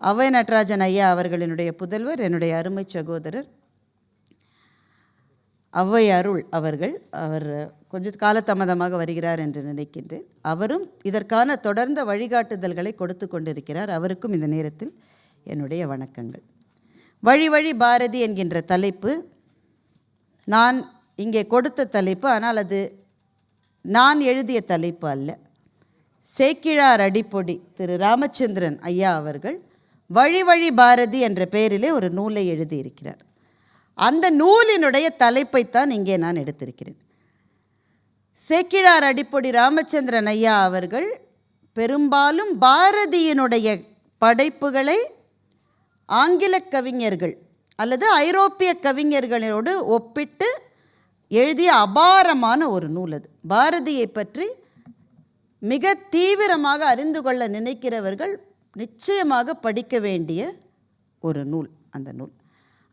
அவ்வை நடராஜன் ஐயா அவர்களினுடைய புதல்வர், என்னுடைய அருமை சகோதரர் அவ்வை அருள் அவர்கள், அவர் கொஞ்சம் காலதாமதமாக வருகிறார் என்று நினைக்கின்றேன். அவரும் இதற்கான தொடர்ந்த வழிகாட்டுதல்களை கொடுத்து கொண்டிருக்கிறார். அவருக்கும் இந்த நேரத்தில் என்னுடைய வணக்கங்கள். வழி பாரதி என்கின்ற தலைப்பு நான் இங்கே கொடுத்த தலைப்பு, ஆனால் அது நான் எழுதிய தலைப்பு அல்ல. சேக்கிழார் அடிப்பொடி திரு ராமச்சந்திரன் ஐயா அவர்கள் வழி பாரதி என்ற பெயரிலே ஒரு நூலை எழுதியிருக்கிறார். அந்த நூலினுடைய தலைப்பைத்தான் இங்கே நான் எடுத்திருக்கிறேன். சேக்கிழார் அடிப்பொடி ராமச்சந்திரன் ஐயா அவர்கள் பெரும்பாலும் பாரதியினுடைய படைப்புகளை ஆங்கில கவிஞர்கள் அல்லது ஐரோப்பிய கவிஞர்களோடு ஒப்பிட்டு எழுதிய அபாரமான ஒரு நூல் அது. பாரதியை பற்றி மிக தீவிரமாக அறிந்து கொள்ள நினைக்கிறவர்கள் நிச்சயமாக படிக்க வேண்டிய ஒரு நூல் அந்த நூல்.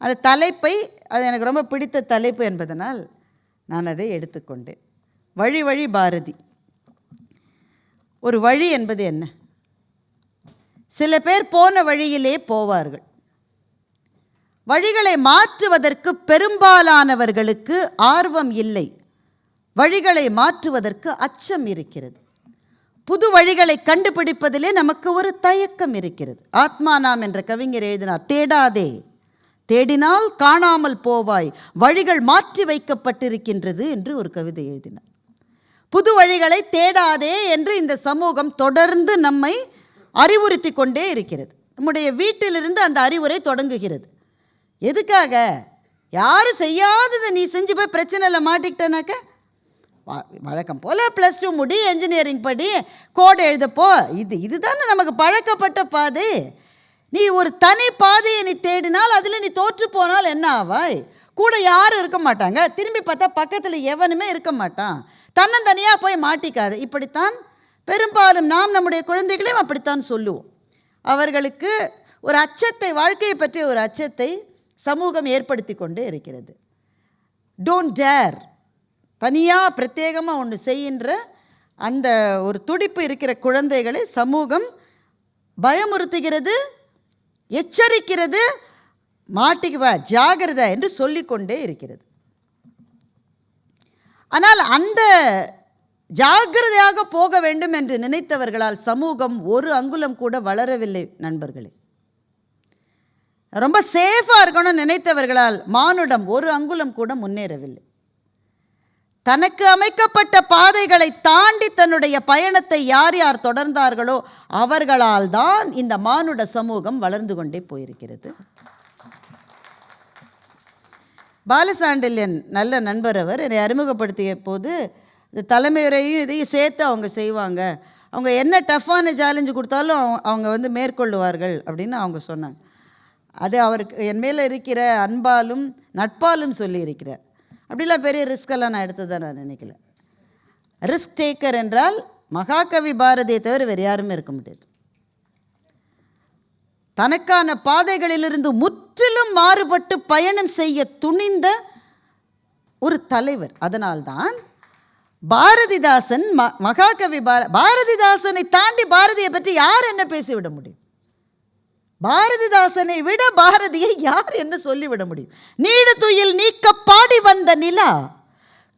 அந்த தலைப்பை, அது எனக்கு ரொம்ப பிடித்த தலைப்பு என்பதனால் நான் அதை எடுத்துக்கொண்டேன். வழி பாரதி. ஒரு வழி என்பது என்ன? சில பேர் போன வழியிலே போவார்கள். வழிகளை மாற்றுவதற்கு பெரும்பாலானவர்களுக்கு ஆர்வம் இல்லை. வழிகளை மாற்றுவதற்கு அச்சம் இருக்கிறது. புது வழிகளை கண்டுபிடிப்பதிலே நமக்கு ஒரு தயக்கம் இருக்கிறது. ஆத்மானாம் என்ற கவிஞர் எழுதினார், தேடாதே, தேடினால் காணாமல் போவாய், வழிகள் மாற்றி வைக்கப்பட்டிருக்கின்றது என்று ஒரு கவிதை எழுதினார். புது வழிகளை தேடாதே என்று இந்த சமூகம் தொடர்ந்து நம்மை அறிவுறுத்தி கொண்டே இருக்கிறது. நம்முடைய வீட்டிலிருந்து அந்த அறிவுரை தொடங்குகிறது. எதுக்காக? யாரும் செய்யாததை நீ செஞ்சு போய் பிரச்சனையில் மாட்டிக்கிட்டனாக்க, வழக்கம் போல் +2 முடி, என்ஜினியரிங் படி, கோடை எழுதப்போ, இதுதானே நமக்கு பழக்கப்பட்ட பாதை. நீ ஒரு தனி பாதையை நீ தேடினால் அதில் நீ தோற்று போனால் என்ன ஆவாய்? கூட யாரும் இருக்க மாட்டாங்க, திரும்பி பார்த்தா பக்கத்தில் எவனுமே இருக்க மாட்டான், தன்னந்தனியாக போய் மாட்டிக்காது. இப்படித்தான் பெரும்பாலும் நாம் நம்முடைய குழந்தைகளையும் அப்படித்தான் சொல்லுவோம். அவர்களுக்கு ஒரு அச்சத்தை, வாழ்க்கையை பற்றிய ஒரு அச்சத்தை சமூகம் ஏற்படுத்தி கொண்டே இருக்கிறது. டோன்ட் டேர், தனியாக பிரத்யேகமாக ஒன்று செய்கின்ற அந்த ஒரு துடிப்பு இருக்கிற குழந்தைகளை சமூகம் பயமுறுத்துகிறது, எச்சரிக்கிறது, மாட்டிக்குவா ஜாகிரதை என்று சொல்லிக்கொண்டே இருக்கிறது. ஆனால் அந்த ஜாகிரதையாக போக வேண்டும் என்று நினைத்தவர்களால் சமூகம் ஒரு அங்குலம் கூட வளரவில்லை நண்பர்களே. ரொம்ப சேஃபாக இருக்கணும்னு நினைத்தவர்களால் மானுடம் ஒரு அங்குலம் கூட முன்னேறவில்லை. தனக்கு அமைக்கப்பட்ட பாதைகளை தாண்டி தன்னுடைய பயணத்தை யார் யார் தொடர்ந்தார்களோ அவர்களால் தான் இந்த மானுட சமூகம் வளர்ந்து கொண்டே போயிருக்கிறது. பாலசாண்டில்யன் நல்ல நண்பர், அவர் என்னை அறிமுகப்படுத்திய போது இந்த தலைமையுறையும் இதையும் சேர்த்து அவங்க செய்வாங்க, அவங்க என்ன டஃப்பான சேலஞ்சு கொடுத்தாலும் அவங்க மேற்கொள்ளுவார்கள் அப்படின்னு அவங்க சொன்னாங்க. அது அவருக்கு என் மேலே இருக்கிற அன்பாலும் நட்பாலும் சொல்லியிருக்கிறார். அப்படிலாம் பெரிய ரிஸ்கெல்லாம் நான் எடுத்ததான் நான் நினைக்கல. ரிஸ்க் டேக்கர் என்றால் மகாகவி பாரதியை தவிர வேறு யாருமே இருக்க முடியாது. தனக்கான பாதைகளிலிருந்து முற்றிலும் மாறுபட்டு பயணம் செய்ய துணிந்த ஒரு தலைவர். அதனால்தான் பாரதிதாசன் மகாகவி பாரதிதாசனை தாண்டி பாரதியை பற்றி யார் என்ன பேசிவிட முடியும்? பாரதிதாசனை விட பாரதியை யார் என்ன சொல்லிவிட முடியும்? நீடு துயில் நீக்க பாடி வந்த நிலா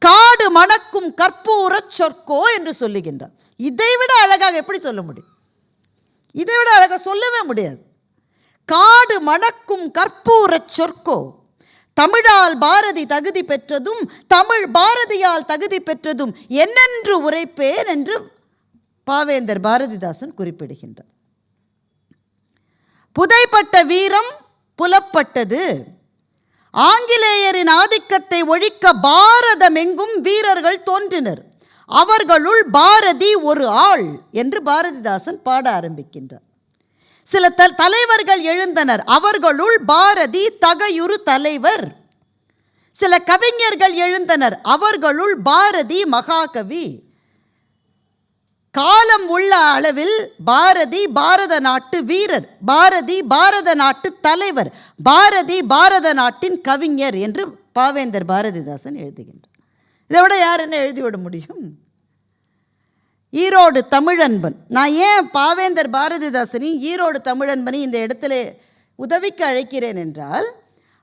காடு மணக்கும் கற்பூர சொற்கோ என்று சொல்லுகின்றார். இதைவிட அழகாக எப்படி சொல்ல முடியும்? இதைவிட அழகாக சொல்லவே முடியாது. காடு மணக்கும் கற்பூர சொற்கோ, தமிழால் பாரதி தகுதி பெற்றதும் தமிழ் பாரதியால் தகுதி பெற்றதும் என்னென்று உரைப்பேன் என்று பாவேந்தர் பாரதிதாசன் குறிப்பிடுகின்றார். புதைப்பட்ட வீரம் புலப்பட்டது. ஆங்கிலேயரின் ஆதிக்கத்தை ஒழிக்க பாரதமெங்கும் வீரர்கள் தோன்றினர். அவர்களுள் பாரதி ஒரு ஆள் என்று பாரதிதாசன் பாட ஆரம்பிக்கின்றார். சில தலைவர்கள் எழுந்தனர். அவர்களுள் பாரதி தகையுறு தலைவர். சில கவிஞர்கள் எழுந்தனர். அவர்களுள் பாரதி மகாகவி. காலம் உள்ள அளவில் பாரதி பாரத நாட்டு வீரர், பாரதி பாரத நாட்டு தலைவர், பாரதி பாரத நாட்டின் கவிஞர் என்று பாவேந்தர் பாரதிதாசன் எழுதுகின்றார். இதை விட யார் என்ன எழுதிவிட முடியும்? ஈரோடு தமிழன்பன். நான் ஏன் பாவேந்தர் பாரதிதாசனையும் ஈரோடு தமிழன்பனை இந்த இடத்துல உதவிக்கு அழைக்கிறேன் என்றால்,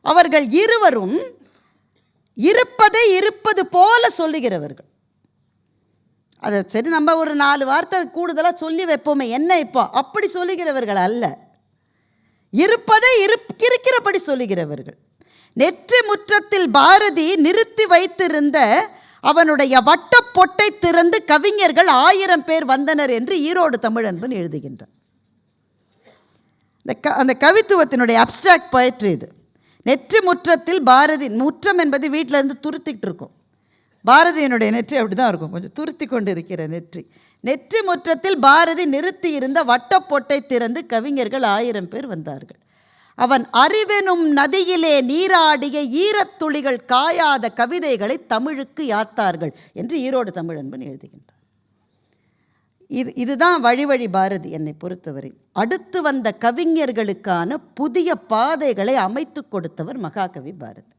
அவர்கள் இருவரும் இருப்பதை இருப்பது போல சொல்லுகிறவர்கள். அதை சரி நம்ம ஒரு 4 வார்த்தை கூடுதலாக சொல்லி வைப்போமே என்ன இப்போ, அப்படி சொல்லுகிறவர்கள் அல்ல. இருப்பதை இருக்கிறபடி சொல்லுகிறவர்கள். நெற்றி முற்றத்தில் பாரதி நிறுத்தி வைத்திருந்த அவனுடைய வட்ட பொட்டை திறந்து கவிஞர்கள் 1000 பேர் வந்தனர் என்று ஈரோடு தமிழன்பன் எழுதுகின்றான். அந்த கவித்துவத்தினுடைய அப்ஸ்ட்ராக்ட் போயட்ரி இது. நெற்றி முற்றத்தில் பாரதி, முற்றம் என்பது வீட்டில் இருந்து துருத்திட்டு இருக்கும். பாரதியினுடைய நெற்றி அப்படி தான் இருக்கும், கொஞ்சம் துருத்தி கொண்டு இருக்கிற நெற்றி. நெற்றி முற்றத்தில் பாரதி நிறுத்தி இருந்த வட்டப்பொட்டை திறந்து கவிஞர்கள் 1000 பேர் வந்தார்கள். அவன் அறிவெனும் நதியிலே நீராடிய ஈரத்துளிகள் காயாத கவிதைகளை தமிழுக்கு யாத்தார்கள் என்று ஈரோடு தமிழன்பன் எழுதுகின்றார். இதுதான் வழி வழி பாரதி என்னை பொறுத்தவரை. அடுத்து வந்த கவிஞர்களுக்கான புதிய பாதைகளை அமைத்து கொடுத்தவர் மகாகவி பாரதி.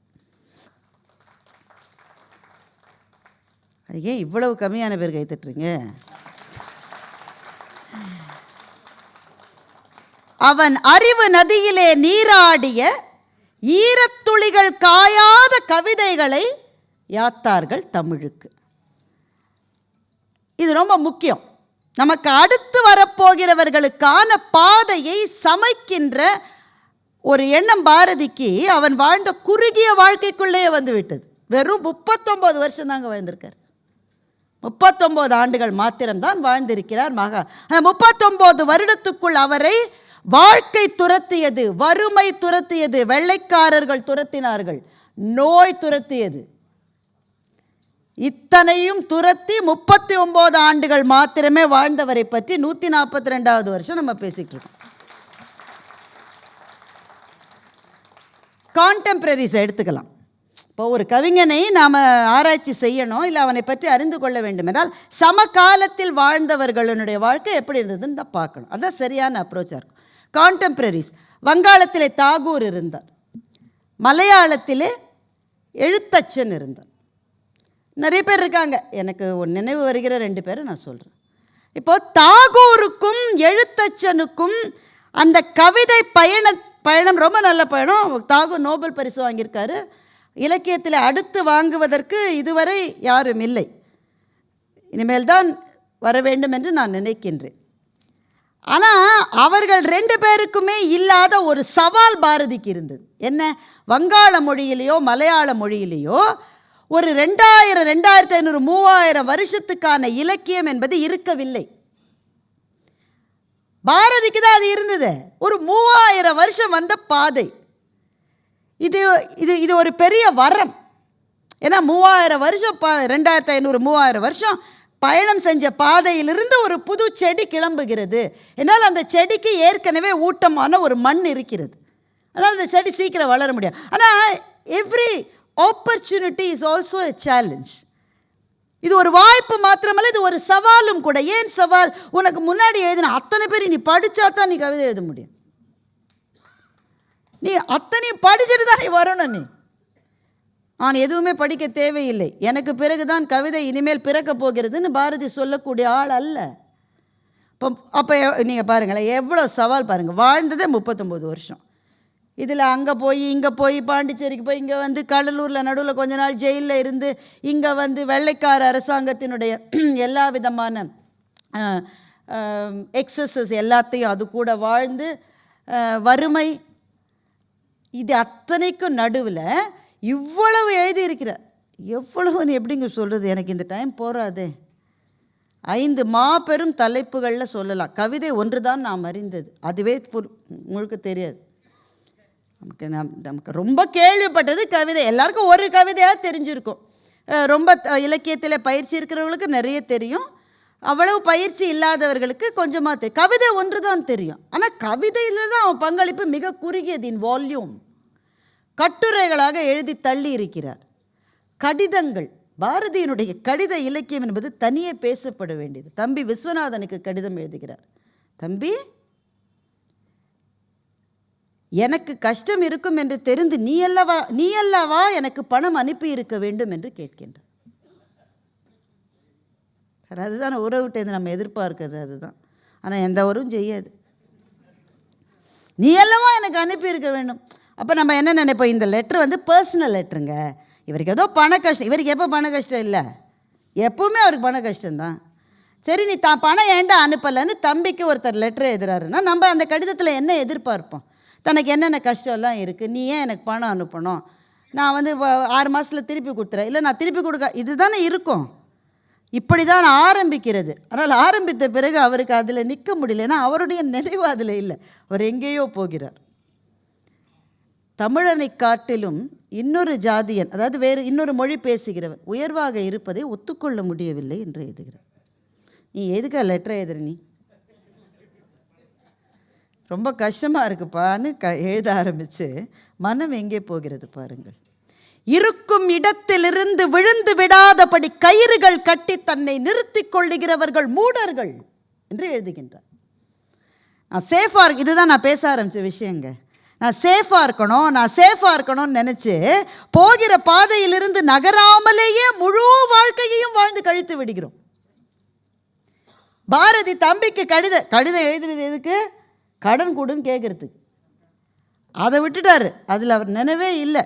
அது ஏன் இவ்வளவு கம்மியான பேர் கைத்தட்டுறீங்க? அவன் அறிவு நதியிலே நீராடிய ஈரத்துளிகள் காயாத கவிதைகளை யாத்தார்கள் தமிழுக்கு. இது ரொம்ப முக்கியம். நமக்கு அடுத்து வரப்போகிறவர்களுக்கான பாதையை சமைக்கின்ற ஒரு எண்ணம் பாரதிக்கு அவன் வாழ்ந்த குறுகிய வாழ்க்கைக்குள்ளேயே வந்து விட்டது. வெறும் 39 வருஷம் தாங்க வாழ்ந்திருக்கார். 39 ஆண்டுகள் மாத்திரம்தான் வாழ்ந்திருக்கிறார் மகா. அந்த 39 வருடத்துக்குள் அவரை வாழ்க்கை துரத்தியது, வறுமை துரத்தியது, வெள்ளைக்காரர்கள் துரத்தினார்கள், நோய் துரத்தியது. இத்தனையும் துரத்தி 39 ஆண்டுகள் மாத்திரமே வாழ்ந்தவரை பற்றி 142வது வருஷம் நம்ம பேசிட்டு இருக்கோம். கான்டெம்பரரிஸை எடுத்துக்கலாம். இப்போ ஒரு கவிஞனை நாம் ஆராய்ச்சி செய்யணும், இல்லை அவனை பற்றி அறிந்து கொள்ள வேண்டும் என்றால் சமகாலத்தில் வாழ்ந்தவர்களுடைய வாழ்க்கை எப்படி இருந்ததுன்னு தான் பார்க்கணும். அதுதான் சரியான அப்ரோச்சாக இருக்கும். கான்டெம்பரரிஸ். வங்காளத்திலே தாகூர் இருந்தார், மலையாளத்திலே எழுத்தச்சன் இருந்தார். நிறைய பேர் இருக்காங்க, எனக்கு நினைவு வருகிற 2 பேரை நான் சொல்கிறேன். இப்போது தாகூருக்கும் எழுத்தச்சனுக்கும் அந்த கவிதை பயணம் ரொம்ப நல்ல பயணம். தாகூர் நோபல் பரிசு வாங்கியிருக்காரு. இலக்கியத்தில் அடுத்து வாங்குவதற்கு இதுவரை யாரும் இல்லை, இனிமேல் தான் வர வேண்டும் என்று நான் நினைக்கின்றேன். ஆனால் அவர்கள் 2 பேருக்குமே இல்லாத ஒரு சவால் பாரதிக்கு இருந்தது. என்ன? வங்காள மொழியிலேயோ மலையாள மொழியிலேயோ ஒரு 2000, 2500, 3000 வருஷத்துக்கான இலக்கியம் என்பது இருக்கவில்லை. பாரதிக்கு தான் அது இருந்தது. ஒரு 3000 வருஷம் வந்த பாதை இது. இது இது ஒரு பெரிய வரம். ஏன்னா 3000 வருஷம் 2500, 3000 வருஷம் பயணம் செஞ்ச பாதையிலிருந்து ஒரு புது செடி கிளம்புகிறது. என்னால் அந்த செடிக்கு ஏற்கனவே ஊட்டமான ஒரு மண் இருக்கிறது. அதனால் அந்த செடி சீக்கிரம் வளர முடியும். ஆனால் every opportunity is also a challenge. இது ஒரு வாய்ப்பு மாத்திரமல்ல, இது ஒரு சவாலும் கூட. ஏன் சவால்? உனக்கு முன்னாடி எழுதின அத்தனை பேர் நீ படித்தா தான் நீ கவிதை எழுத முடியும். நீ அத்தனை படிச்சுட்டு தான் நீ வரணும். நீ நான் எதுவுமே படிக்க தேவையில்லை, எனக்கு பிறகுதான் கவிதை இனிமேல் பிறக்கப் போகிறதுன்னு பாரதி சொல்லக்கூடிய ஆள் அல்ல. அப்போ நீங்கள் பாருங்களேன், எவ்வளோ சவால் பாருங்கள். வாழ்ந்ததே 39 வருஷம். இதில் அங்கே போய் இங்கே போய் பாண்டிச்சேரிக்கு போய் இங்கே வந்து கடலூரில் நடுவில் கொஞ்ச நாள் ஜெயிலில் இருந்து இங்கே வந்து வெள்ளைக்கார அரசாங்கத்தினுடைய எல்லா விதமான எக்ஸசஸ் எல்லாத்தையும் அது கூட வாழ்ந்து வறுமை இது அத்தனைக்கும் நடுவில் இவ்வளவு எழுதியிருக்கிறார். எவ்வளவுன்னு எப்படிங்க சொல்கிறது, எனக்கு இந்த டைம் போகாதே. 5 மாபெரும் தலைப்புகளில் சொல்லலாம். கவிதை ஒன்று தான் நாம் அறிந்தது, அதுவே முழுக்க தெரியாது நமக்கு ரொம்ப கேள்விப்பட்டது கவிதை. எல்லாருக்கும் ஒரு கவிதையாக தெரிஞ்சிருக்கும். ரொம்ப இலக்கியத்தில் பயிற்சி இருக்கிறவங்களுக்கு நிறைய தெரியும், அவ்வளவு பயிற்சி இல்லாதவர்களுக்கு கொஞ்சமாக தெரியும். கவிதை ஒன்று தான் தெரியும், ஆனால் கவிதையில் தான் அவன் பங்களிப்பு மிக குறுகியது. இன் வால்யூம் கட்டுரைகளாக எழுதி தள்ளி இருக்கிறார். கடிதங்கள், பாரதியினுடைய கடித இலக்கியம் என்பது தனியே பேசப்பட வேண்டியது. தம்பி விஸ்வநாதனுக்கு கடிதம் எழுதுகிறார். தம்பி, எனக்கு கஷ்டம் இருக்கும் என்று தெரிந்து நீ அல்லவா எனக்கு பணம் அனுப்பி இருக்க வேண்டும் என்று கேட்கின்றார். சார், அதுதான் உறவுகிட்டேருந்து நம்ம எதிர்பார்க்கிறது, அதுதான். ஆனால் எந்த உறவும் செய்யாது. நீ அல்லவா எனக்கு அனுப்பி இருக்க வேண்டும். அப்போ நம்ம என்ன நினைப்போம், இந்த லெட்ரு வந்து பர்சனல் லெட்டருங்க, இவருக்கு ஏதோ பண கஷ்டம். இவருக்கு எப்போ பண கஷ்டம் இல்லை, எப்போவுமே அவருக்கு பண கஷ்டம்தான். சரி, நீ பணம் ஏன்டா அனுப்பலைன்னு தம்பிக்கு ஒருத்தர் லெட்டர் எழுதுறாருன்னா நம்ம அந்த கடிதத்தில் என்ன எதிர்பார்ப்போம்? தனக்கு என்னென்ன கஷ்டம்லாம் இருக்குது, நீ ஏன் எனக்கு பணம் அனுப்பணும், நான் வந்து 6 மாதத்தில் திருப்பி கொடுத்துறேன், இல்லை நான் திருப்பி கொடுக்க, இதுதானே இருக்கும். இப்படி தான் ஆரம்பிக்கிறது. ஆனால் ஆரம்பித்த பிறகு அவருக்கு அதில் நிற்க முடியலன்னா அவருடைய நிறைவு அதில் இல்லை, அவர் எங்கேயோ போகிறார். தமிழனை காட்டிலும் இன்னொரு ஜாதியன், அதாவது வேறு இன்னொரு மொழி பேசுகிறவன் உயர்வாக இருப்பதை ஒத்துக்கொள்ள முடியவில்லை என்று எழுதுகிறார். நீ எதுக்கு லெட்டர் எழுதுற, நீ ரொம்ப கஷ்டமாக இருக்குப்பான்னு எழுத ஆரம்பித்து மனம் எங்கே போகிறது பாருங்கள். இருக்கும் இடத்திலிருந்து விழுந்து விடாதபடி கயிறுகள் கட்டி தன்னை நிறுத்தி கொள்ளுகிறவர்கள் மூடர்கள் என்று எழுதுகின்றார். நான் சேஃபாக இதுதான் நான் பேச ஆரம்பித்த விஷயங்க. நான் சேஃபாக இருக்கணும்னு நினச்சி போகிற பாதையிலிருந்து நகராமலேயே முழு வாழ்க்கையையும் வாழ்ந்து கழித்து விடுகிறோம். பாரதி தம்பிக்கு கடிதம் எழுதுறது எதுக்கு? கடன் கூடுன்னு கேட்கறதுக்கு. அதை விட்டுட்டாரு, அதில் அவர் நினைவே இல்லை.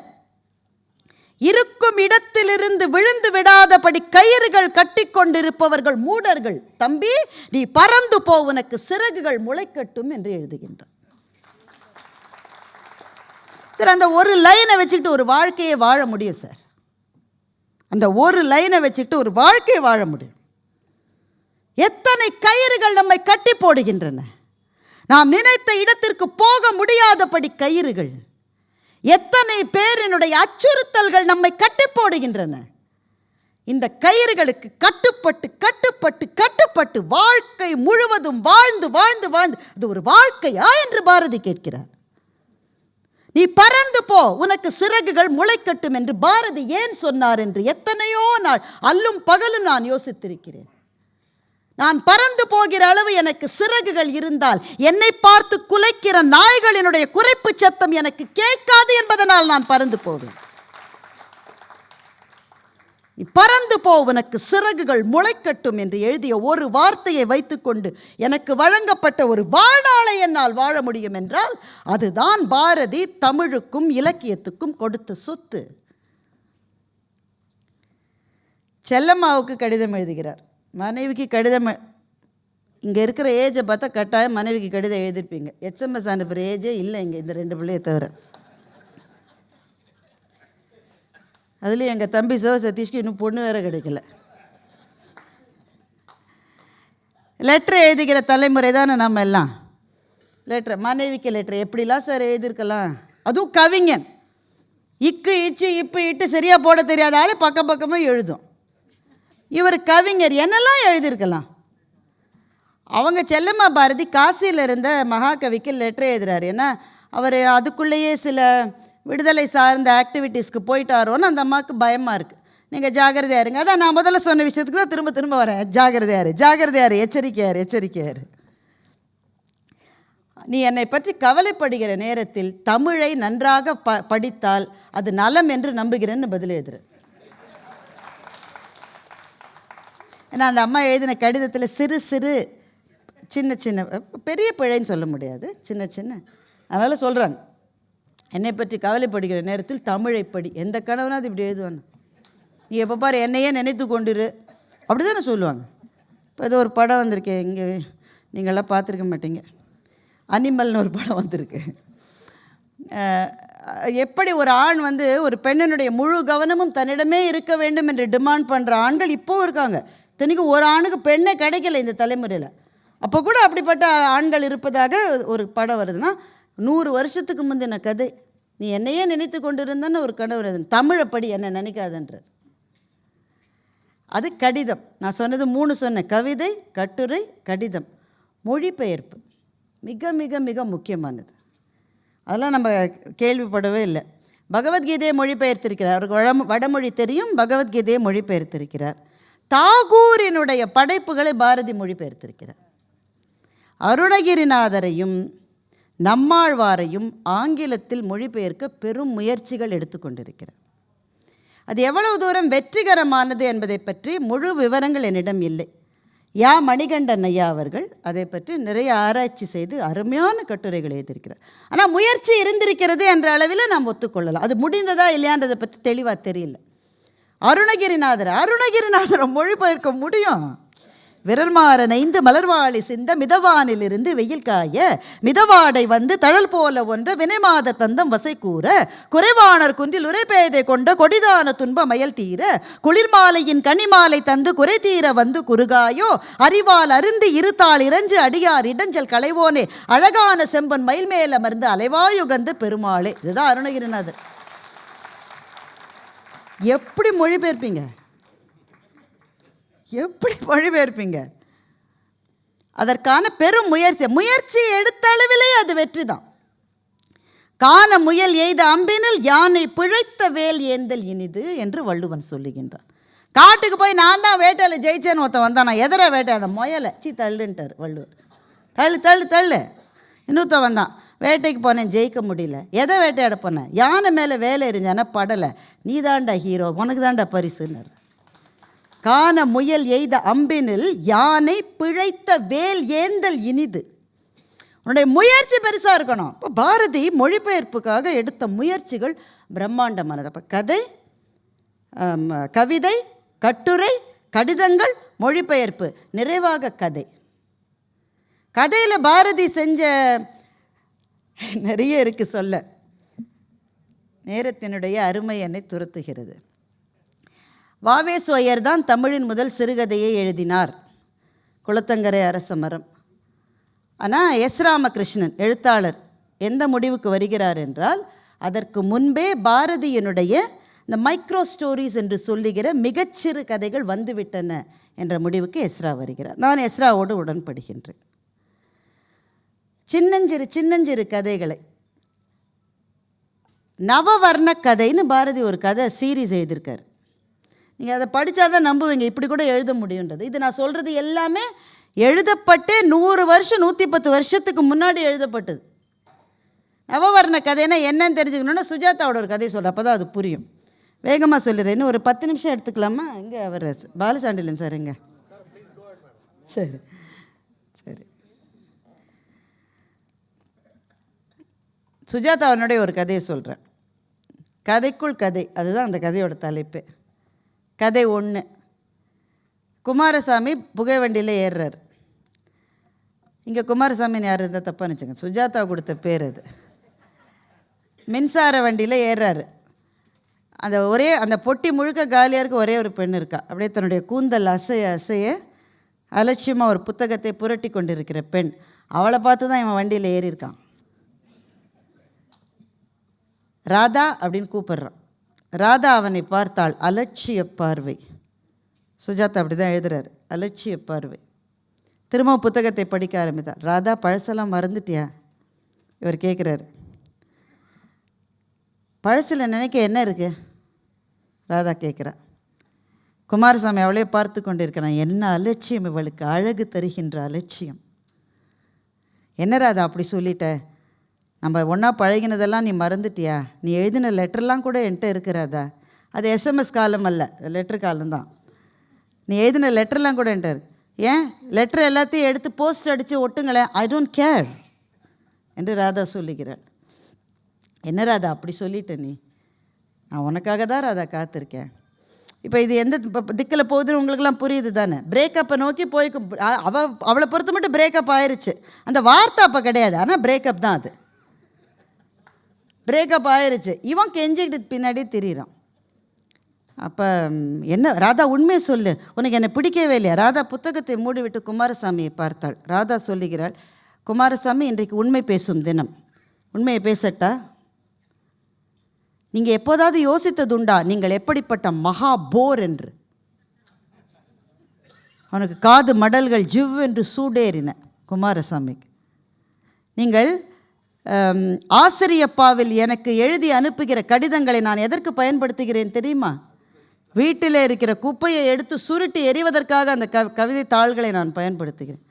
இருக்கும் இடத்திலிருந்து விழுந்து விடாதபடி கயிறுகள் கட்டி கொண்டிருப்பவர்கள் மூடர்கள். தம்பி, நீ பறந்து போ, உனக்கு சிறகுகள் முளைக்கட்டும் என்று எழுதுகின்றார். சார், அந்த ஒரு லைனை வச்சுக்கிட்டு ஒரு வாழ்க்கையை வாழ முடியும் சார். அந்த ஒரு லைனை வச்சுக்கிட்டு ஒரு வாழ்க்கையை வாழ முடியும். எத்தனை கயிறுகள் நம்மை கட்டி போடுகின்றன. நாம் நினைத்த இடத்திற்கு போக முடியாதபடி கயிறுகள். எத்தனை பேரினுடைய அச்சுறுத்தல்கள் நம்மை கட்டி போடுகின்றன. இந்த கயிறுகளுக்கு கட்டுப்பட்டு கட்டுப்பட்டு கட்டுப்பட்டு வாழ்க்கை முழுவதும் வாழ்ந்து வாழ்ந்து வாழ்ந்து அது ஒரு வாழ்க்கையா என்று பாரதி கேட்கிறார். நீ பறந்து போ, உனக்கு சிறகுகள் முளைக்கட்டும் என்று பாரதி ஏன் சொன்னார் என்று எத்தனையோ நாள் அல்லும் பகலும் நான் யோசித்திருக்கிறேன். நான் பறந்து போகிற அளவு எனக்கு சிறகுகள் இருந்தால் என்னை பார்த்து குலைக்கிற நாய்களினுடைய குரைப்பு சத்தம் எனக்கு கேட்காது என்பதனால் நான் பறந்து போவேன். பறந்து போ, உனக்கு சிறகுகள் முளைக்கட்டும் என்று எழுதிய ஒரு வார்த்தையை வைத்துக்கொண்டு எனக்கு வழங்கப்பட்ட ஒரு வாழ்நாளை என்னால் வாழ முடியும் என்றால் அதுதான் பாரதி தமிழுக்கும் இலக்கியத்துக்கும் கொடுத்த சொத்து. செல்லம்மாவுக்கு கடிதம் எழுதுகிறார். மனைவிக்கு கடிதம், இங்கே இருக்கிற ஏஜை பார்த்தா கட்டாயம் மனைவிக்கு கடிதம் எழுதிருப்பீங்க. எஸ்எம்எஸ் அனுப்புகிற ஏஜே இல்லை இங்கே, இந்த 2 பிள்ளையை தவிர. அதுலேயும் எங்கள் தம்பி சதீஷ்க்கு இன்னும் பொண்ணு வேறு கிடைக்கல. லெட்ரு எழுதிக்கிற தலைமுறை தானே நம்ம எல்லாம். மனைவிக்கு லெட்ரு எப்படிலாம் சார் எழுதியிருக்கலாம். அதுவும் கவிஞன். இக்கு இச்சு இப்பு இட்டு சரியாக போட தெரியாத ஆள் பக்கமாக எழுதும். இவர் கவிஞர், என்னெல்லாம் எழுதியிருக்கலாம். அவங்க செல்லம்மா பாரதி காசியில் இருந்த மகாகவிக்கு லெட்டர் எழுதுகிறார். ஏன்னா அவர் அதுக்குள்ளேயே சில விடுதலை சார்ந்த ஆக்டிவிட்டீஸ்க்கு போயிட்டாரோன்னு அந்த அம்மாவுக்கு பயமாக இருக்குது. நீங்கள் ஜாகிரதையாக இருங்க. அதான் நான் முதல்ல சொன்ன விஷயத்துக்கு தான் திரும்ப வரேன். ஜாகிரதையாரு, எச்சரிக்கையார். நீ என்னை பற்றி கவலைப்படுகிற நேரத்தில் தமிழை நன்றாக படித்தால் அது நலம் என்று நம்புகிறேன்னு பதில் எழுதுறேன். ஏன்னா அந்த அம்மா எழுதின கடிதத்தில் சிறு சிறு சின்ன சின்ன, பெரிய பிழைன்னு சொல்ல முடியாது, சின்ன சின்ன, அதனால் சொல்கிறாங்க என்னை பற்றி கவலைப்படுகிற நேரத்தில் தமிழை படி. எந்த கணவனாவது இப்படி எழுதுவான்னு? நீ எப்போ பாரு என்னையே நினைத்து கொண்டிரு அப்படி தானே சொல்லுவாங்க. இப்போ ஏதோ ஒரு படம் வந்திருக்கு, இங்கே நீங்கள்லாம் பார்த்துருக்க மாட்டீங்க, அனிமல்னு ஒரு படம் வந்திருக்கு. எப்படி ஒரு ஆண் வந்து ஒரு பெண்ணினுடைய முழு கவனமும் தன்னிடமே இருக்க வேண்டும் என்று டிமாண்ட் பண்ணுற ஆண்கள் இப்போவும் இருக்காங்க. இத்தனைக்கும் ஒரு ஆணுக்கு பெண்ணே கிடைக்கல இந்த தலைமுறையில். அப்போ கூட அப்படிப்பட்ட ஆண்கள் இருப்பதாக ஒரு படம் வருதுன்னா 100 வருஷத்துக்கு முந்தின கதை. நீ என்னையே நினைத்து கொண்டு இருந்தான்னு ஒரு கணவர் தமிழை படி என்னை நினைக்காதன்றார். அது கடிதம். நான் சொன்னது 3 சொன்னேன்: கவிதை, கட்டுரை, கடிதம். மொழிபெயர்ப்பு மிக மிக மிக முக்கியமானது. அதெல்லாம் நம்ம கேள்விப்படவே இல்லை. பகவத்கீதையை மொழிபெயர்த்திருக்கிறார். அவருக்கு வடமொழி தெரியும், பகவத்கீதையை மொழிபெயர்த்திருக்கிறார். தாகூரினுடைய படைப்புகளை பாரதி மொழிபெயர்த்திருக்கிறார். அருணகிரிநாதரையும் நம்மாழ்வாரையும் ஆங்கிலத்தில் மொழிபெயர்க்க பெரும் முயற்சிகள் எடுத்துக்கொண்டிருக்கிறார். அது எவ்வளவு தூரம் வெற்றிகரமானது என்பதை பற்றி முழு விவரங்கள் என்னிடம் இல்லை. யா மணிகண்டன் ஐயா அவர்கள் அதை பற்றி நிறைய ஆராய்ச்சி செய்து அருமையான கட்டுரைகள் எழுதியிருக்கிறார். ஆனால் முயற்சி இருந்திருக்கிறது என்ற அளவில் நாம் ஒத்துக்கொள்ளலாம். அது முடிந்ததா இல்லையான்றதை பற்றி தெளிவாக தெரியல. அருணகிரிநாதரை மொழிபெயர்க்க முடியும். விரல்மாற நைந்து மலர்வாழி சிந்த மிதவானிலிருந்து வெயில் காய மிதவாடை வந்து தழல் போல ஒன்ற வினைமாத தந்தம் வசை கூற குறைவானர் குன்றில் உரைபேதை கொண்ட கொடிதான துன்ப மயல் தீர குளிர்மாலையின் கனிமாலை தந்து குறை தீர வந்து குறுகாயோ அறிவால் அருந்தி இருத்தாள் இறஞ்சு அடியார் இடஞ்சல் களைவோனே அழகான செம்பன் மயில் மேல் அமர்ந்து அலைவாயுகந்த பெருமாளே. இதுதான் அருணகிரிநாதர். எப்படி மொழிபெயர்ப்பீங்க? எப்படி மொழிபெயர்ப்பீங்க? அதற்கான பெரும் முயற்சி எடுத்த அளவிலே அது வெற்றி தான். காண முயல் எய்த அம்பினில் யானை பிழைத்த வேல் ஏந்தல் இனிது என்று வள்ளுவன் சொல்லுகின்றான். காட்டுக்கு போய் நான் தான் வேட்டையில் ஜெயிச்சேன்னு ஒருத்தன் வந்தான். நான் எதிர வேட்டையாட முயலை தள்ளுன்ட்டார் வள்ளுவர். தள்ளு. இன்னொருத்தன் வந்தான், வேட்டைக்கு போனேன் ஜெயிக்க முடியல. எதை வேட்டையாட போனேன்? யானை மேலே வேலை எறிஞ்சானா படலை. நீ தாண்டா ஹீரோ, உனக்கு தாண்டா பரிசுன்னார். காண முயல் எய்த அம்பினில் யானை பிழைத்த வேல் ஏந்தல் இனிது. உன்னுடைய முயற்சி பெருசாக இருக்கணும். இப்போ பாரதி மொழிபெயர்ப்புக்காக எடுத்த முயற்சிகள் பிரம்மாண்டமானது. அப்போ கதை, கவிதை, கட்டுரை, கடிதங்கள், மொழிபெயர்ப்பு, நிறைவாக கதை. கதையில் பாரதி செஞ்ச நிறைய இருக்குது சொல்ல. நேரத்தினுடைய அருமை என்னை துரத்துகிறது. வாவேசு ஐயர் தான் தமிழின் முதல் சிறுகதையை எழுதினார், குளத்தங்கரை அரச மரம். ஆனால் எஸ் ராமகிருஷ்ணன் எழுத்தாளர் எந்த முடிவுக்கு வருகிறார் என்றால், அதற்கு முன்பே பாரதியினுடைய இந்த மைக்ரோ ஸ்டோரிஸ் என்று சொல்லுகிற மிகச்சிறு கதைகள் வந்துவிட்டன என்ற முடிவுக்கு எஸ்ரா வருகிறார். நான் எஸ்ராவோடு உடன்படுகின்றேன். சின்னஞ்சிறு கதைகளை, நவவர்ண கதைன்னு பாரதி ஒரு கதை சீரீஸ் எழுதியிருக்கார். நீங்கள் அதை படித்தா தான் நம்புவீங்க இப்படி கூட எழுத முடியுன்றது. இது நான் சொல்கிறது எல்லாமே எழுதப்பட்டு 100 வருஷம் 110 வருஷத்துக்கு முன்னாடி எழுதப்பட்டது. நவவர்ண கதைன்னா என்னன்னு தெரிஞ்சுக்கணுன்னா சுஜாதாவோட ஒரு கதையை சொல்கிறேன், அப்போ தான் அது புரியும். வேகமாக சொல்லிடுறேன். இன்னும் ஒரு 10 நிமிஷம் எடுத்துக்கலாமா? இங்கே அவர் பாலசாண்டிலன் சார் எங்க? சரி. சுஜாதாவனுடைய ஒரு கதையை சொல்கிறேன். கதைக்குள் கதை, அதுதான் அந்த கதையோட தலைப்பு. கதை 1. குமாரசாமி புகை வண்டியில் ஏறுறார். இங்கே குமாரசாமின்னு யார் இருந்தால் தப்பாக நினச்சிங்க, சுஜாதா கொடுத்த பேர் அது. மின்சார வண்டியில் ஏறுறாரு. அந்த பொட்டி முழுக்க காலியாக இருக்க ஒரே ஒரு பெண் இருக்கா. அப்படியே தன்னுடைய கூந்தல் அசைய அலட்சியமாக ஒரு புத்தகத்தை புரட்டி கொண்டிருக்கிற பெண். அவளை பார்த்து தான் இவன் வண்டியில் ஏறியிருக்கான். ராதா அப்படின்னு கூப்பிட்றான். ராதா அவனை பார்த்தாள். அலட்சிய பார்வை. சுஜாதா அப்படி தான் எழுதுறாரு, அலட்சிய பார்வை. திரும்ப புத்தகத்தை படிக்க ஆரம்பித்தாள். ராதா, பழசெல்லாம் மறந்துட்டியா? இவர் கேட்குறாரு. பழசில் நினைக்க என்ன இருக்குது? ராதா கேட்குறா. குமாரசாமி அவளே பார்த்து கொண்டிருக்கிறான். என்ன அலட்சியம் இவளுக்கு, அழகு தருகின்ற அலட்சியம். என்ன ராதா அப்படி சொல்லிட்ட, நம்ம ஒன்றா பழகினதெல்லாம் நீ மறந்துட்டியா, நீ எழுதின லெட்டர்லாம் கூட என்கிட்ட இருக்கிறாதா, அது எஸ்எம்எஸ் காலம் அல்ல, லெட்டர் காலம்தான், நீ எழுதின லெட்டர்லாம் கூட என்கிட்ட இருக்கு, ஏன் லெட்டர் எல்லாத்தையும் எடுத்து போஸ்ட் அடித்து ஒட்டுங்களேன், ஐ டோன்ட் கேர் என்று ராதா சொல்லுகிறாள். என்ன ராதா அப்படி சொல்லிட்ட, நீ நான் உனக்காக தான் ராதா காத்திருக்கேன். இப்போ இது எந்த திக்கில் போகுதுன்னு உங்களுக்கெல்லாம் புரியுது தானே. பிரேக்கப்பை நோக்கி அவளை பொறுத்த மட்டும் பிரேக்கப் ஆயிடுச்சு, அந்த வார்த்தை அப்போ கிடையாது, ஆனால் பிரேக்கப் தான் அது, பிரேக்கப் ஆயிடுச்சு. இவன் கெஞ்சிக்கிட்டு பின்னாடி திரியிறான். அப்போ என்ன ராதா உண்மையை சொல்லு, உனக்கு என்னை பிடிக்கவே இல்லையா. ராதா புத்தகத்தை மூடிவிட்டு குமாரசாமியை பார்த்தாள். ராதா சொல்லுகிறாள், குமாரசாமி இன்றைக்கு உண்மை பேசும் தினம், உண்மையை பேசட்டா, நீங்கள் எப்போதாவது யோசித்ததுண்டா நீங்கள் எப்படிப்பட்ட மகா போர் என்று. அவனுக்கு காது மடல்கள் ஜிவ் என்று சூடேறின. குமாரசாமிக்கு, நீங்கள் ஆசிரியப்பாவில் எனக்கு எழுதி அனுப்புகிற கடிதங்களை நான் எதற்கு பயன்படுத்துகிறேன் தெரியுமா, வீட்டில் இருக்கிற குப்பையை எடுத்து சுருட்டி எறிவதற்காக அந்த கவிதை தாள்களை நான் பயன்படுத்துகிறேன்.